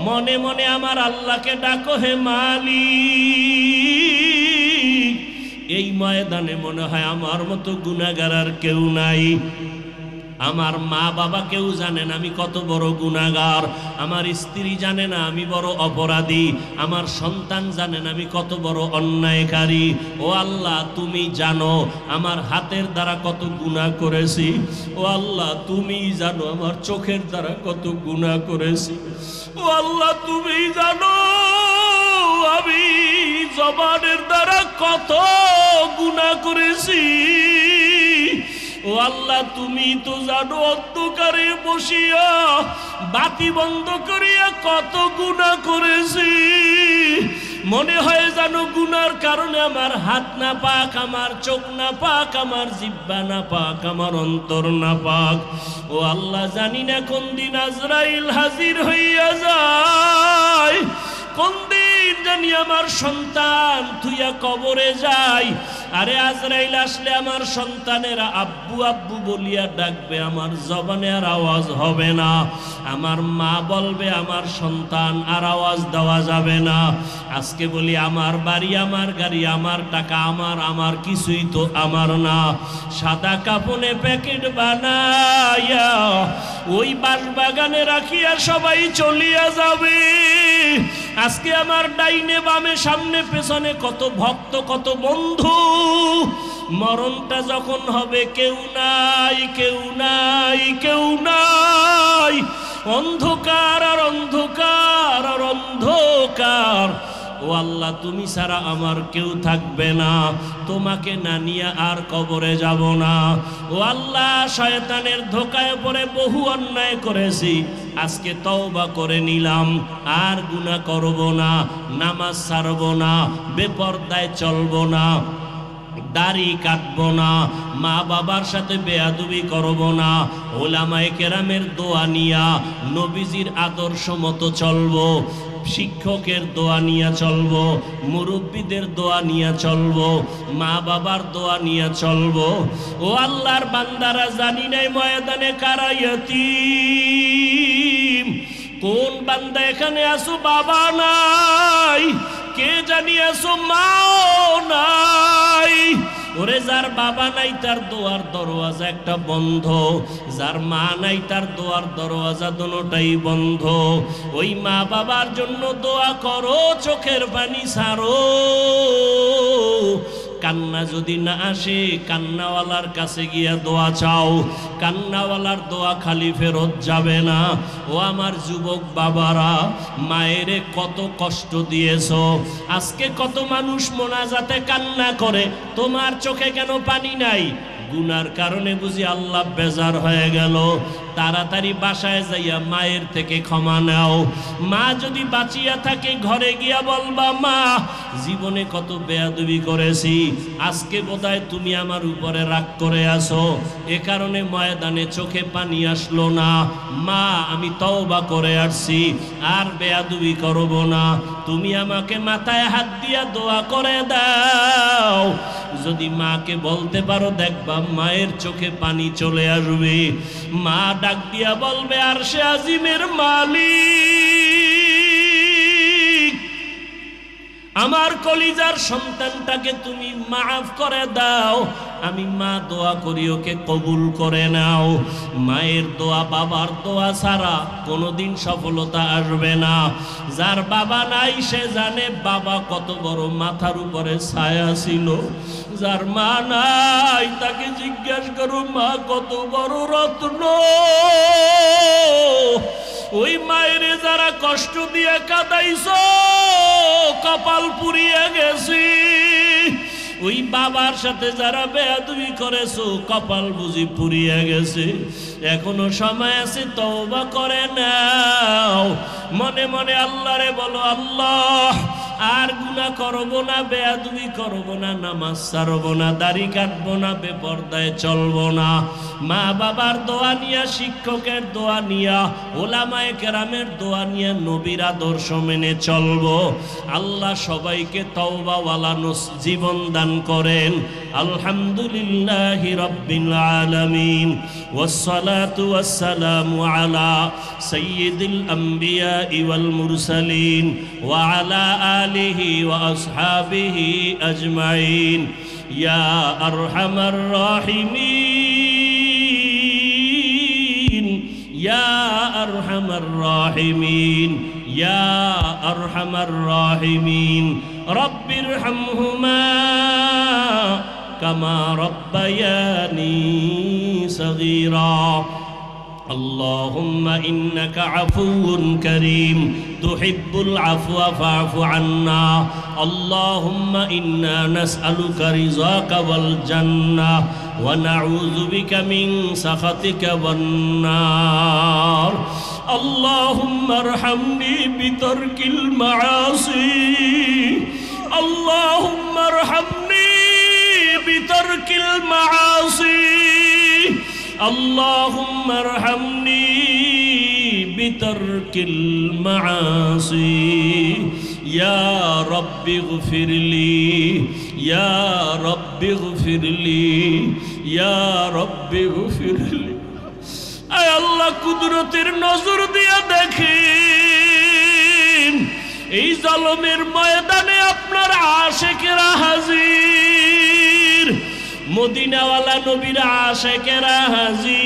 মনে মনে আমার আল্লাহকে ডাকো, হে মালিক। এই ময়দানে মনে হয় আমার মতো গুনাহগার আর কেউ নাই। আমার মা বাবা কেউ জানে না আমি কত বড় গুনাহগার, আমার স্ত্রী জানে না আমি বড় অপরাধী, আমার সন্তান জানে না আমি কত বড় অন্যায়কারী। ও আল্লাহ, তুমি জানো আমার হাতের দ্বারা কত গুনাহ করেছি। ও আল্লাহ, তুমি জানো আমার চোখের দ্বারা কত গুনাহ করেছি। ও আল্লাহ, তুমি জানো আমি জবানের দ্বারা কত গুনাহ করেছি। ও আল্লাহ, তুমি তো জানো অন্ধকারে বসিয়া বাতি বন্ধ করিয়া কত গুনাহ করেছি। মনে হয় জানো গুনার কারণে আমার হাত না পাক, আমার চোখ না পাক, আমার জিহ্বা না পাক, আমার অন্তর না পাক। ও আল্লাহ, জানি না কোন দিন আজরাইল হাজির হইয়া যায়, কোন দিন জানি আমার সন্তান থুইয়া কবরে যায়। আরে আজরাইল আসলে আমার সন্তানেরা আব্বু আব্বু বলিয়া ডাকবে, আমার জবানে আর আওয়াজ হবে না। আমার মা বলবে আমার সন্তান, আর আওয়াজ দেওয়া যাবে না। আজকে বলি আমার বাড়ি, আমার গাড়ি, আমার টাকা, আমার কিছুই তো আমার না। সাদা কাপনে প্যাকেট বানাইয়া ওই বাগানে রাখিয়া সবাই চলিয়া যাবে। আজকে আমার ডাইনে বামে সামনে পেছনে কত ভক্ত, কত বন্ধু। মরণটা যখন হবে কেউ নাই, কেউ নাই, কেউ নাই। অন্ধকার আর অন্ধকার আর অন্ধকার। ও আল্লাহ, তুমি ছাড়া আমার কেউ থাকবে না, তোমাকে না নিয়ে আর কবরে যাব না। ও আল্লাহ, শয়তানের ধোকায় পড়ে বহু অন্যায় করেছি, আজকে তওবা করে নিলাম, আর গুনাহ করব না, নামাজ ছাড়ব না, বেপরদায় চলব না, দাড়ি কাটবো না, মা বাবার সাথে বেয়াদবি করব না, ওলামায়ে কেরামের দোয়া নিয়া নবীজির আদর্শ মতো চলবো, শিক্ষকের দোয়া নিয়ে চলবো, মুরব্বীদের দোয়া নিয়ে চলবো, মা বাবার দোয়া নিয়ে চলবো। ও আল্লাহর বান্দারা, জানি নাই ময়দানে কারা ইয়তীম। কোন বান্দা এখানে আসো বাবা নাই, কে জানি আসো মাও নাই। ওরে যার বাবা নাই তার দোয়ার দরওয়াজা একটা বন্ধ, যার মা নাই তার দোয়ার দরওয়াজা দুটোটাই বন্ধ। ওই মা বাবার জন্য দোয়া করো, চোখের পানি ছাড়ো। কান্না যদি না আসে, কান্নাওয়ালার কাছে গিয়া দোয়া চাও, কান্নাওয়ালার দোয়া খালি ফেরত যাবে না। ও আমার যুবক বাবারা, মায়েরে কত কষ্ট দিয়েছ। আজকে কত মানুষ মোনাজাতে কান্না করে, তোমার চোখে কেন পানি নাই? গুনার কারণে বুঝি আল্লাহ বেজার হয়ে গেল। তাড়াতাড়ি বাসায় যাইয়া মায়ের থেকে ক্ষমা নাও। মা যদি বাঁচিয়া থাকে, ঘরে গিয়া বলবা, মা জীবনে কত বেয়াদবি করেছি, আজকে বোধহয় তুমি আমার উপরে রাগ করে আসো, এ কারণে ময়দানে চোখে পানি আসলো না। মা, আমি তওবা করে আসছি, আর বেয়াদবি করব না। তুমি আমাকে মাথায় হাত দিয়া দোয়া করে দাও। যদি মাকে বলতে পারো, দেখবা মায়ের চোখে পানি চলে আসবে। মা ডাক দিয়া বলবে, আরশে আজিমের মালিক, আমার কলিজার সন্তানটাকে তুমি মাফ করে দাও। আমি মা দোয়া করি, ওকে কবুল করে নাও। মায়ের দোয়া, বাবার দোয়া ছাড়া কোনোদিন সফলতা আসবে না। যার বাবা নাই সে জানে বাবা কত বড় মাথার উপরে ছায়া ছিল। যার মা নাই তাকে জিজ্ঞাসা করো, মা কত বড় রত্ন। ওই মায়ের যারা কষ্ট দিয়ে কাঁদাইছো, কপাল পুড়িয়ে গেছি। ওই বাবার সাথে যারা বেয়াদবি করেছো, কপাল বুঝি পুড়িয়ে গেছে। এখনো সময় আছে, তওবা করে নাও। মনে মনে আল্লাহরে বলো, আল্লাহ আর গুনাহ করব না, বেয়াদবি করব না, নামাজ ছাড়ব না, দাড়ি কাটবো না, বেপরদায় চলবো না। মা বাবার দোয়া নিয়া, শিক্ষকের দোয়া নিয়া, ওলামায়ে কেরামের দোয়া নিয়া, নবীর আদর্শ মেনে চলবো। আল্লাহ সবাইকে তওবাওয়ালা জীবন দান করেন। আলহামদুলিল্লাহি রাব্বিল আলামিন, ওয়াসসালাতু ওয়াসসালামু আলা সাইয়্যিদিল আম্বিয়া ওয়াল মুরসালিন ওয়া আলা আলিহি ওয়া আসহাবিহি আজমাইন। ইয়া আরহামার রাহিমিন, ইয়া আরহামার রাহিমিন, ইয়া আরহামার রাহিমিন। রব্বিরহামহুমা কামা রব্বায়ানি সগীরা। اللهم إنك عفو كريم تحب العفو فاعف عنا. اللهم إنا نسألك رضاك والجنة ونعوذ بك من سخطك والنار. اللهم ارحمني بترك المعاصي. اللهم ارحمني بترك المعاصي. اللهم ارحمني بترك المعاصي. يا رب اغفر لي، يا رب রব্বি গফিরলি, ইয়া রব্বি গফিরলি। আয় আল্লাহ, কুদরতের নজর দিয়া দেখেন, এই জালমের ময়দানে আপনার আশিকেরা হাজির, মদিনাওয়ালা নবীর আশিকেরা হাজির।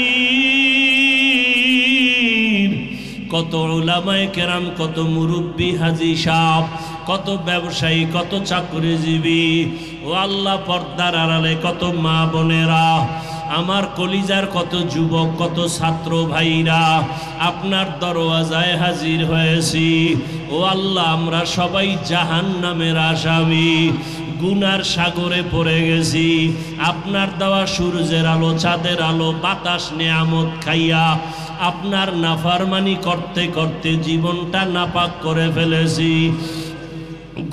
কত উলামায়ে কেরাম, কত মুরব্বী হাজী সাহেব, কত ব্যবসায়ী, কত চাকরিজীবী, ও আল্লাহ পর্দার আড়ালে কত মা বোনেরা, আমার কলিজার কত যুবক, কত ছাত্র ভাইরা আপনার দরওয়াজায় হাজির হয়েছি। ও আল্লাহ, আমরা সবাই জাহান্নামের আসামি, গুনার সাগরে পড়ে গেছি। আপনার দেওয়া সূর্যের আলো, চাঁদের আলো, বাতাস নেয়ামত খাইয়া আপনার নাফরমানি করতে করতে জীবনটা নাপাক করে ফেলেছি।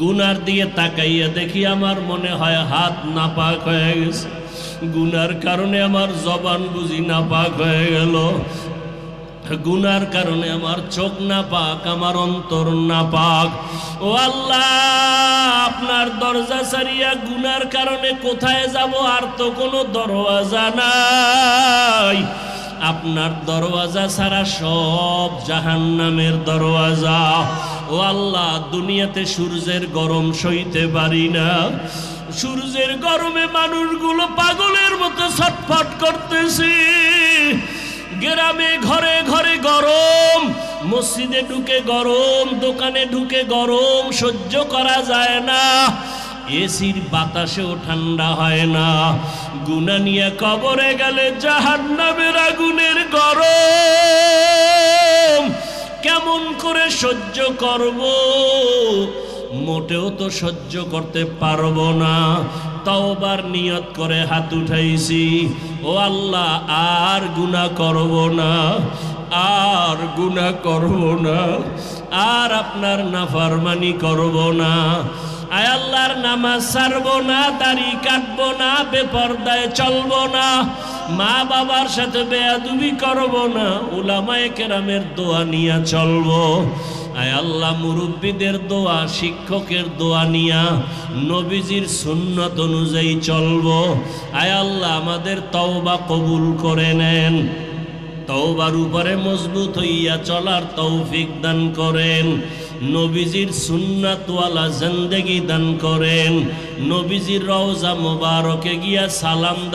গুনার দিয়ে তাকাইয়া দেখি আমার মনে হয় হাত নাপাক হয়ে গেছে, গুনার কারণে আমার জবান বুঝি নাপাক হয়ে গেল, গুনার কারণে আমার চোখ নাপাক, আমার অন্তর নাপাক। ও আল্লাহ, আপনার দরজা ছাড়িয়া গুনার কারণে কোথায় যাব? আর তো কোনো দরওয়াজা নাই। আপনার দরওয়াজা ছাড়া সব জাহান্নামের দরওয়াজা। ও আল্লাহ, দুনিয়াতে সূর্যের গরম সইতে পারি না, সূর্যের গরমে মানুষগুলো পাগলের মতো ছটফট করতেছে। গ্রামে ঘরে ঘরে গরম, মসজিদে ঢুকে গরম, দোকানে ঢুকে গরম, সহ্য করা যায় না, এসির বাতাসেও ঠান্ডা হয় না। গুনাহ নিয়ে কবরে গেলে জাহান্নামের আগুনের গরম কেমন করে সহ্য করব? মোটেও তো সহ্য করতে পারবো না। তওবার নিয়ত করে হাত উঠাইছি, ও আল্লাহ, আর গুনাহ করব না, আর গুনাহ করব না, আর আপনার নাফরমানি করব না। আয় আল্লাহর নামাজ ছাড়বো না, দাড়ি কাটবো না, বেপরদায় চলবো না, মা বাবার সাথে বেয়াদবি করবো না, উলামায়ে কেরামের দোয়া নিয়ে চলবো। আয় আল্লাহ, মুরব্বীদের দোয়া, শিক্ষকের দোয়া নিয়া নবীজির সুন্নত অনুযায়ী চলবো। আয় আল্লাহ, আমাদের তওবা কবুল করে নেন, তওবার উপরে মজবুত হইয়া চলার তৌফিক দান করেন, নবীজির সুন্নাতওয়ালা জিন্দেগি দান করেন, নবীজির রওজা মুবারকে গিয়া সালাম